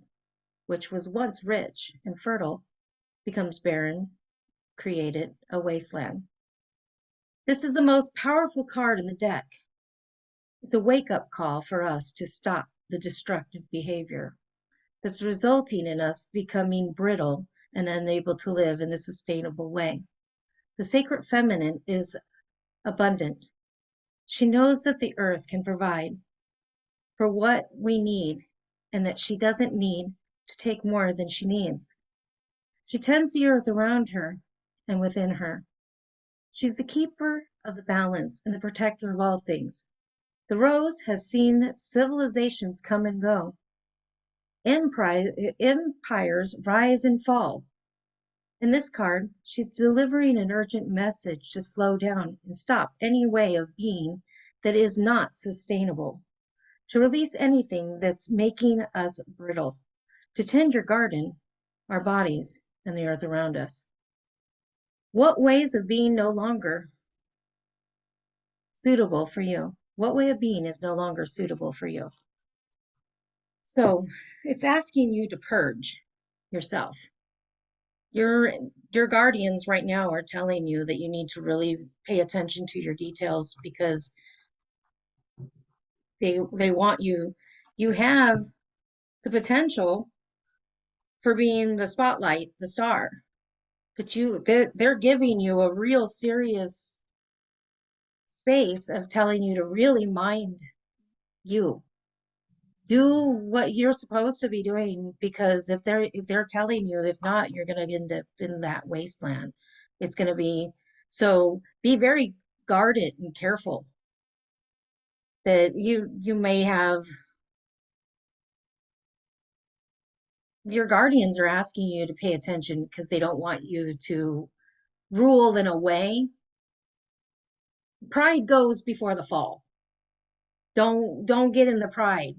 which was once rich and fertile, becomes barren, created a wasteland. This is the most powerful card in the deck. It's a wake-up call for us to stop the destructive behavior that's resulting in us becoming brittle and unable to live in a sustainable way. The sacred feminine is abundant. She knows that the earth can provide for what we need and that she doesn't need to take more than she needs. She tends the earth around her and within her. She's the keeper of the balance and the protector of all things. The rose has seen civilizations come and go. Empires rise and fall. In this card, she's delivering an urgent message to slow down and stop any way of being that is not sustainable, to release anything that's making us brittle, to tend your garden, our bodies, and the earth around us. What ways of being no longer suitable for you? What way of being is no longer suitable for you? So it's asking you to purge yourself. Your guardians right now are telling you that you need to really pay attention to your details because they want you. You have the potential for being the spotlight, the star, but they're giving you a real serious space of telling you to really mind you. Do what you're supposed to be doing, because if they're telling you, if not, you're going to end up in that wasteland. It's going to be, so be very guarded and careful that you may have, your guardians are asking you to pay attention because they don't want you to rule in a way. Pride goes before the fall. Don't get in the pride.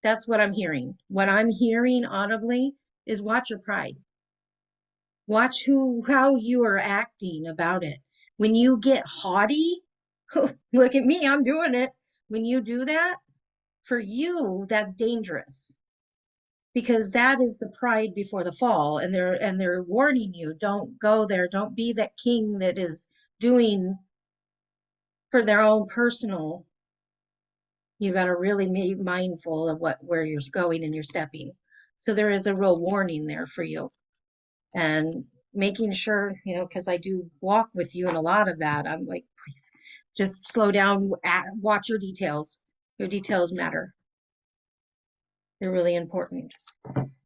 That's what I'm hearing. What I'm hearing audibly is watch your pride. Watch how you are acting about it. When you get haughty, look at me, I'm doing it. When you do that, for you, that's dangerous, because that is the pride before the fall, and they're warning you, don't go there. Don't be that king that is doing for their own personal. You got to really be mindful of where you're going and you're stepping. So there is a real warning there for you. And making sure, because I do walk with you in a lot of that, I'm like, please just slow down, watch your details. Your details matter. They're really important.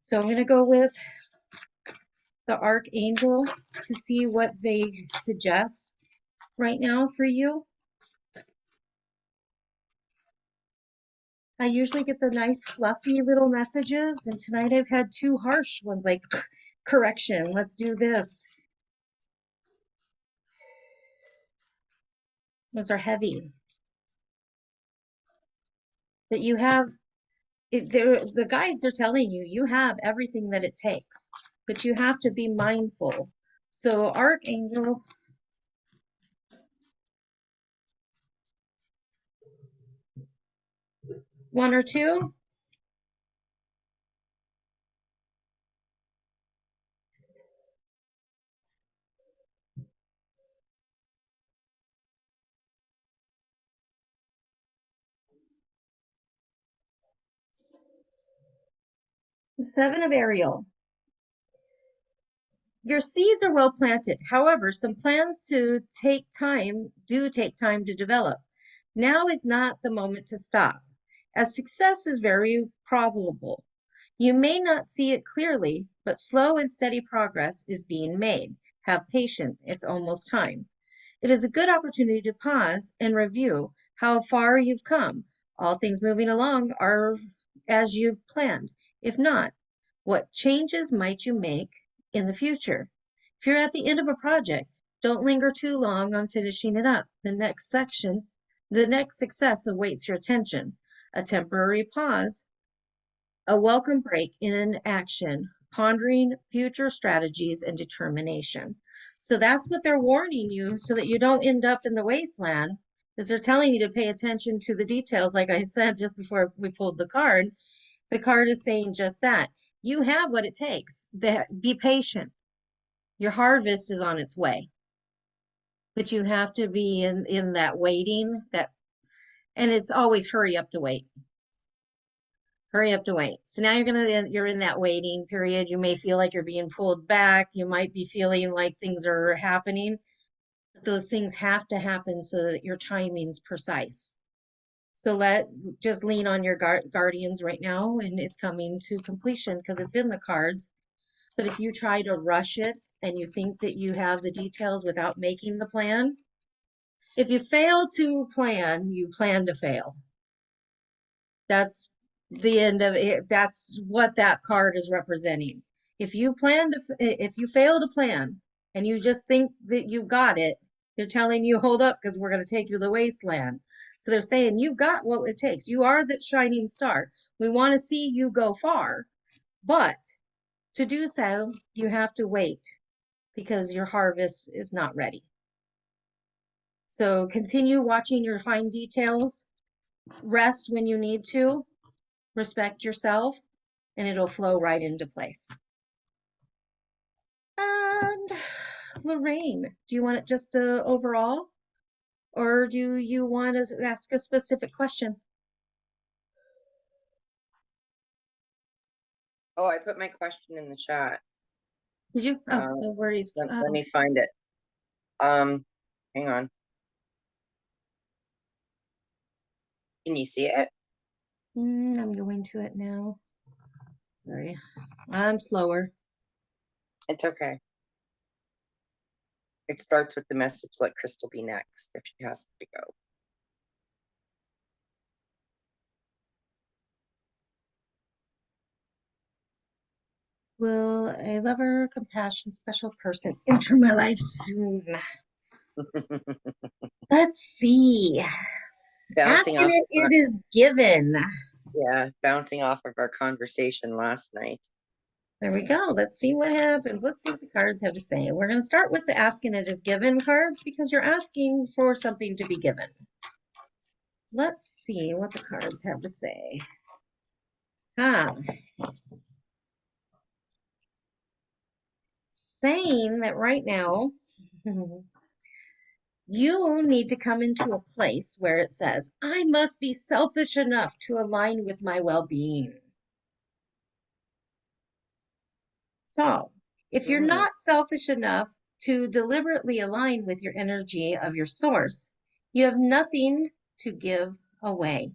So I'm going to go with the Archangel to see what they suggest right now for you. I usually get the nice fluffy little messages, and tonight I've had two harsh ones, like correction, let's do this. Those are heavy. But you have, the guides are telling you, you have everything that it takes, but you have to be mindful. So Archangel, one or two. The Seven of Ariel. Your seeds are well planted. However, some plans do take time to develop. Now is not the moment to stop, as success is very probable. You may not see it clearly, but slow and steady progress is being made. Have patience, it's almost time. It is a good opportunity to pause and review how far you've come. All things moving along are as you've planned. If not, what changes might you make in the future? If you're at the end of a project, don't linger too long on finishing it up. The next success awaits your attention. A temporary pause, a welcome break in action, pondering future strategies and determination. So that's what they're warning you, so that you don't end up in the wasteland, because they're telling you to pay attention to the details. Like I said just before we pulled the card is saying just that. You have what it takes. Be patient. Your harvest is on its way. But you have to be in that waiting, and it's always hurry up to wait. Hurry up to wait. So now you're in that waiting period. You may feel like you're being pulled back. You might be feeling like things are happening. But those things have to happen so that your timing's precise. So just lean on your guardians right now, and it's coming to completion because it's in the cards. But if you try to rush it and you think that you have the details without making the plan, If you fail to plan, you plan to fail. That's the end of it. That's what that card is representing. If you if you fail to plan and you just think that you got it, they're telling you, hold up, because we're going to take you to the wasteland. So they're saying, you've got what it takes. You are the shining star. We want to see you go far. But to do so, you have to wait because your harvest is not ready. So continue watching your fine details. Rest when you need to. Respect yourself, and it'll flow right into place. And Lorraine, do you want it just overall? Or do you want to ask a specific question? Oh, I put my question in the chat. Did you? Oh, no worries. Let me find it. Hang on. Can you see it? I'm going to it now. Sorry, I'm slower. It's okay. It starts with the message, let Crystal be next if she has to go. Will a lover, compassion, special person enter my life soon? Let's see. Bouncing Asking off, it is given. yeah, bouncing off of our conversation last night. There we go. Let's see what happens. Let's see what the cards have to say. We're going to start with the asking it is given cards because you're asking for something to be given. Let's see what the cards have to say. Saying that right now, you need to come into a place where it says, I must be selfish enough to align with my well-being. So, if you're not selfish enough to deliberately align with your energy of your source, you have nothing to give away.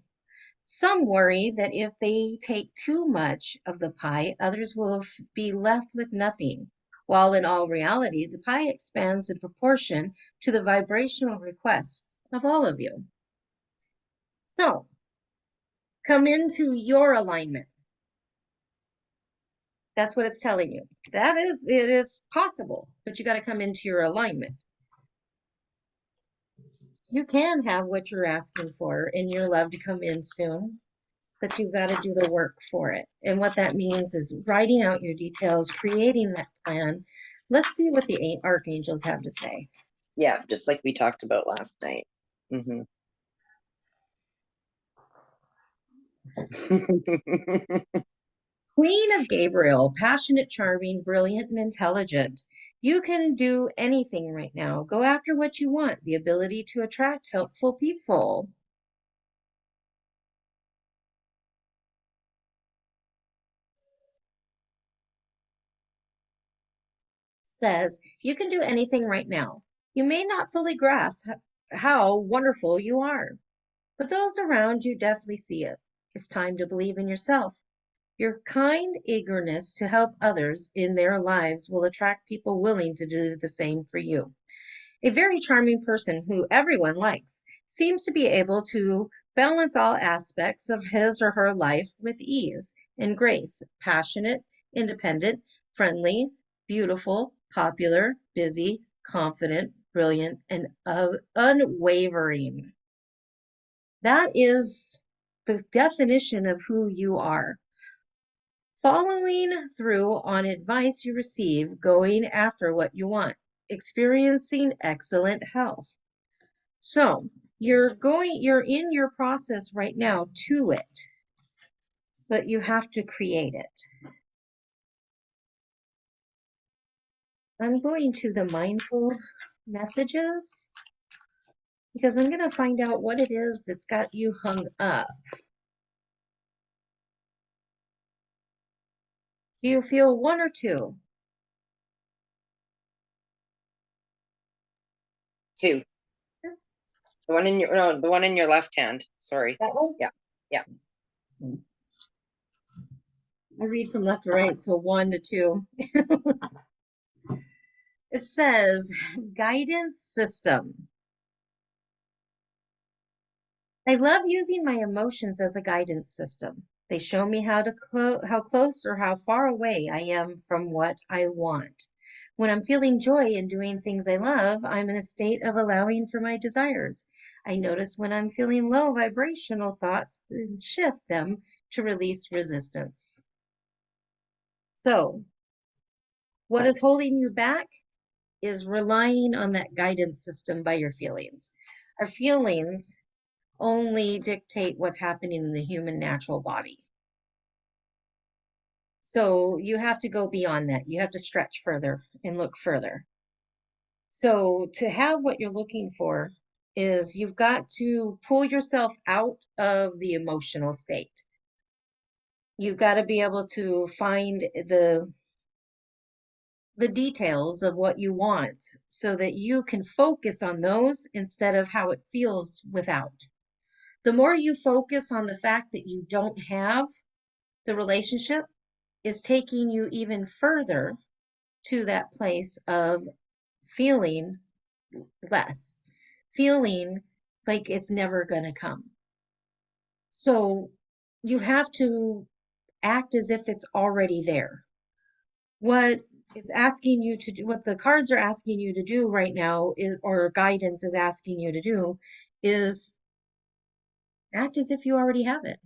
Some worry that if they take too much of the pie, others will be left with nothing, while in all reality, the pie expands in proportion to the vibrational requests of all of you. So, come into your alignment. That's what it's telling you. It is possible, but you got to come into your alignment. You can have what you're asking for in your love to come in soon, but you've got to do the work for it. And what that means is writing out your details, creating that plan. Let's see what the archangels have to say. Yeah, just like we talked about last night. Queen of Gabriel, passionate, charming, brilliant, and intelligent. You can do anything right now. Go after what you want, the ability to attract helpful people. Says, you can do anything right now. You may not fully grasp how wonderful you are, but those around you definitely see it. It's time to believe in yourself. Your kind eagerness to help others in their lives will attract people willing to do the same for you. A very charming person who everyone likes seems to be able to balance all aspects of his or her life with ease and grace. Passionate, independent, friendly, beautiful, popular, busy, confident, brilliant, and unwavering. That is the definition of who you are. Following through on advice you receive, going after what you want, experiencing excellent health. So you're in your process right now to it, but you have to create it. I'm going to the mindful messages because I'm going to find out what it is that's got you hung up. Do you feel one or two? Two. The one in the one in your left hand. Sorry. That one? Yeah. I read from left to right, so 1 to 2. It says guidance system. I love using my emotions as a guidance system. They show me how close or how far away I am from what I want. When I'm feeling joy and doing things I love, I'm in a state of allowing for my desires. I notice when I'm feeling low vibrational thoughts and shift them to release resistance. So, what is holding you back is relying on that guidance system by your feelings. Our feelings only dictate what's happening in the human natural body. So you have to go beyond that. You have to stretch further and look further. So to have what you're looking for is you've got to pull yourself out of the emotional state. You've got to be able to find the details of what you want so that you can focus on those instead of how it feels without. The more you focus on the fact that you don't have the relationship, is taking you even further to that place of feeling less, feeling like it's never going to come. So you have to act as if it's already there. What it's asking you to do, what the cards are asking you to do right now is, or guidance is asking you to do, is act as if you already have it.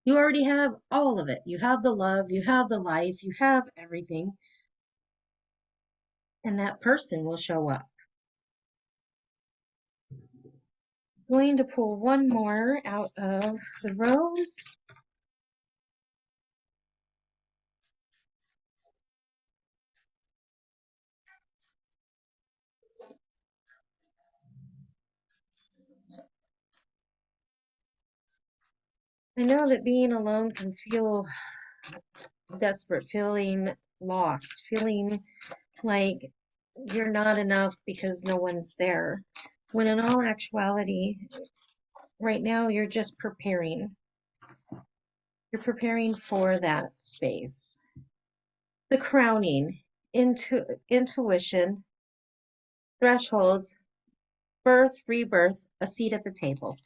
You already have all of it. You have the love, you have the life, you have everything. And that person will show up. I'm going to pull one more out of the rose. I know that being alone can feel desperate, feeling lost, feeling like you're not enough because no one's there. When in all actuality, right now you're just preparing. You're preparing for that space. The crowning, intuition, thresholds, birth, rebirth, a seat at the table.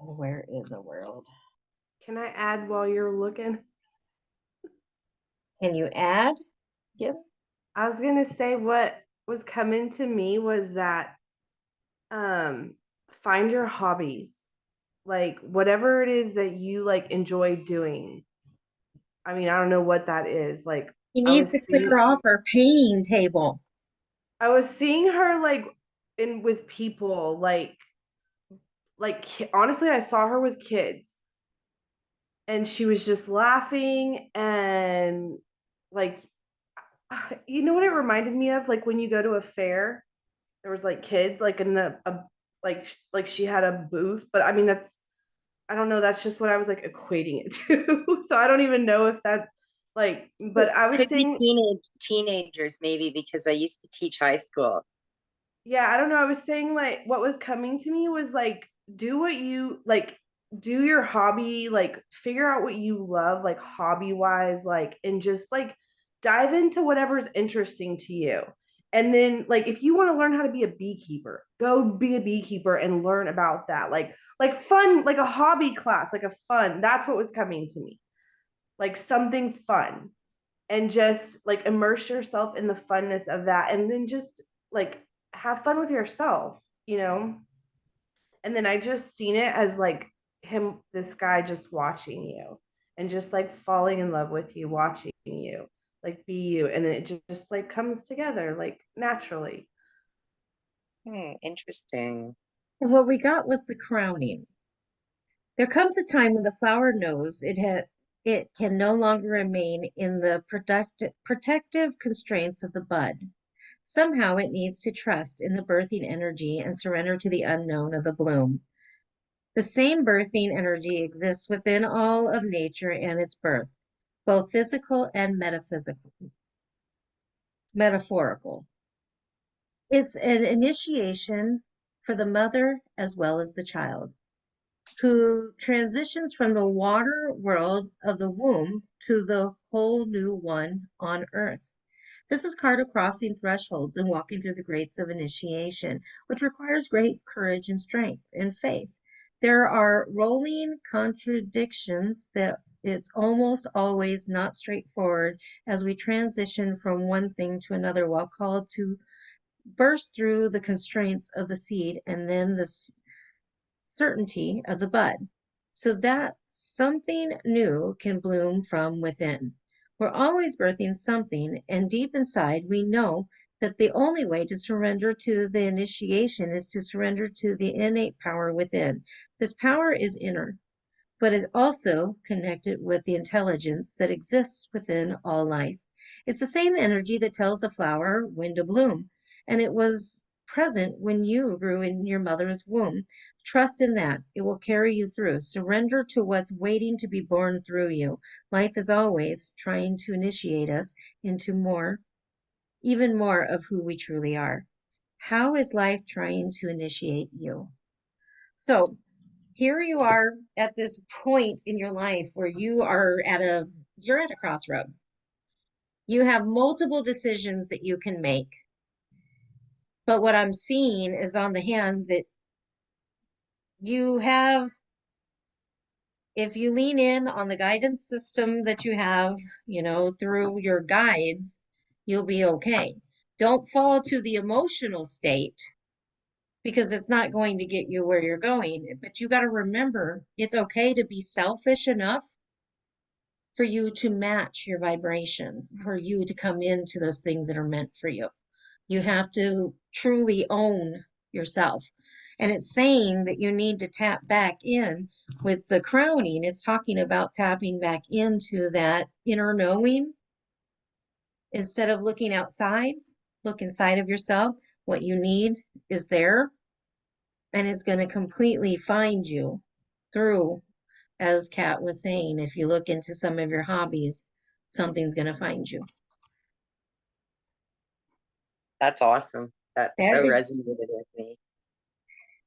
Where in the world? Can I add while you're looking? Can you add? Yep. I was gonna say what was coming to me was that um find your hobbies. Like whatever it is that you like enjoy doing. I mean, I don't know what that is. Like He I needs was to seeing clear off our painting table. I was seeing her like in with people honestly I saw her with kids and she was just laughing and like you know what it reminded me of, like when you go to a fair there was like kids like in like she had a booth, but I mean that's I don't know, that's just what I was like equating it to. So I don't even know if that like, but I was Could be saying teenagers maybe, because I used to teach high school. yeah, I don't know. I was saying like what was coming to me was like do what you like, do your hobby, like figure out what you love, like hobby wise, like and just like dive into whatever's interesting to you. And then like if you want to learn how to be a beekeeper, go be a beekeeper and learn about that. Like fun, like a hobby class, like a fun. That's what was coming to me. Like something fun and just like immerse yourself in the funness of that and then just like have fun with yourself, you know. And then I just seen it as like him, this guy just watching you and just like falling in love with you, watching you like be you, and then it just like comes together like naturally. Interesting. And what we got was the crowning. There comes a time when the flower knows it can no longer remain in the protective constraints of the bud. Somehow it needs to trust in the birthing energy and surrender to the unknown of the bloom. The same birthing energy exists within all of nature and its birth. both physical and metaphorical. It's an initiation for the mother as well as the child, who transitions from the water world of the womb to the whole new one on earth. This is part of crossing thresholds and walking through the gates of initiation, which requires great courage and strength and faith. There are rolling contradictions that it's almost always not straightforward as we transition from one thing to another while called to burst through the constraints of the seed and then the certainty of the bud, so that something new can bloom from within. We're always birthing something, and deep inside, we know that the only way to surrender to the initiation is to surrender to the innate power within. This power is inner, but is also connected with the intelligence that exists within all life. It's the same energy that tells a flower when to bloom, and it was present when you grew in your mother's womb. Trust in that. It will carry you through. Surrender to what's waiting to be born through you. Life is always trying to initiate us into more, even more of who we truly are. How is life trying to initiate you? So, here you are at this point in your life where you're at a crossroad. You have multiple decisions that you can make. But what I'm seeing is on the hand that you have, if you lean in on the guidance system that you have, through your guides, you'll be okay. Don't fall to the emotional state because it's not going to get you where you're going. But you got to remember it's okay to be selfish enough for you to match your vibration, for you to come into those things that are meant for you. You have to truly own yourself. And it's saying that you need to tap back in with the crowning. It's talking about tapping back into that inner knowing. Instead of looking outside, look inside of yourself. What you need is there, and it's going to completely find you through, as Kat was saying, if you look into some of your hobbies, something's going to find you. That's awesome. That That so is resonated with me.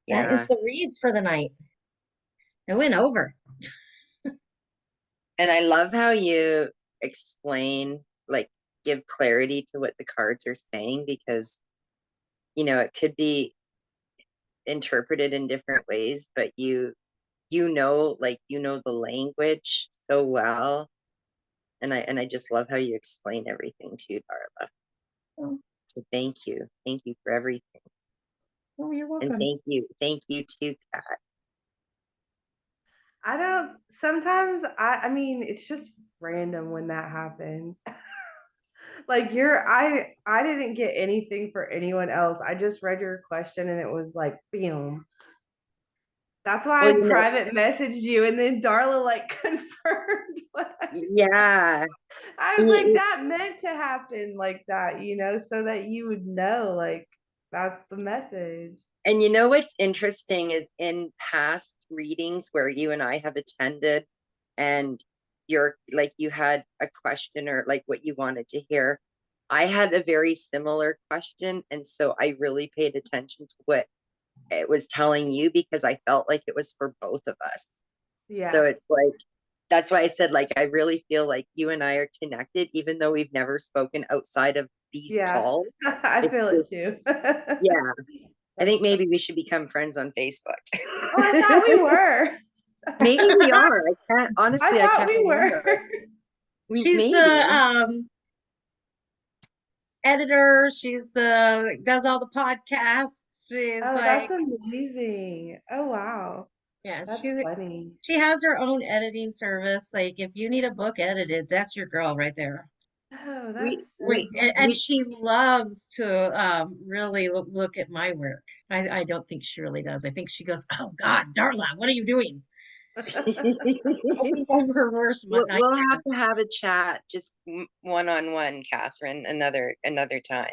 that Yeah. is the reads for the night. It went over. And I love how you explain, like, give clarity to what the cards are saying, because, it could be interpreted in different ways, but the language so well. And I just love how you explain everything too, Darla. Oh, So thank you. Thank you for everything. oh, you're And welcome. thank you too, Kat. I don't, sometimes I mean, it's just random when that happens. Like I didn't get anything for anyone else. I just read your question and it was like, boom. That's why Well, I private messaged you, and then Darla like confirmed what yeah. I was like, that meant to happen like that, so that you would know, like, that's the message. And what's interesting is in past readings where you and I have attended, and you had a question or like what you wanted to hear, I had a very similar question. And so I really paid attention to what it was telling you, because I felt like it was for both of us. Yeah. So it's like, that's why I said, like, I really feel like you and I are connected, even though we've never spoken outside of these calls. I feel it too. Yeah. I think maybe we should become friends on Facebook. Oh, I thought we were. Maybe we are. Honestly, I I thought can't we remember. were. She's Maybe. the editor. She's does all the podcasts. She's Oh, like, that's amazing. Oh, wow. yeah, That's funny. she has her own editing service. Like if you need a book edited, that's your girl right there. Oh, We that's so we And we she loves to really look at my work. I don't think she really does. I think she goes, "Oh God, Darla, what are you doing?" Going over her worst night. we'll have to have a chat, just one-on-one, Catherine, another time.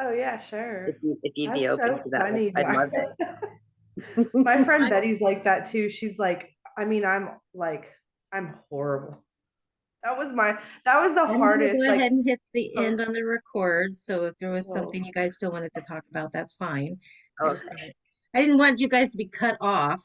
Oh, yeah, sure. If you'd be That's open so to that, funny, I'd love it. My friend I- Betty's like that too. She's like, I mean, I'm horrible That was the I'm gonna hardest, go like, ahead and hit the oh, end on the record. So if there was oh, something you guys still wanted to talk about, that's fine. I just Okay. I didn't want you guys to be cut off.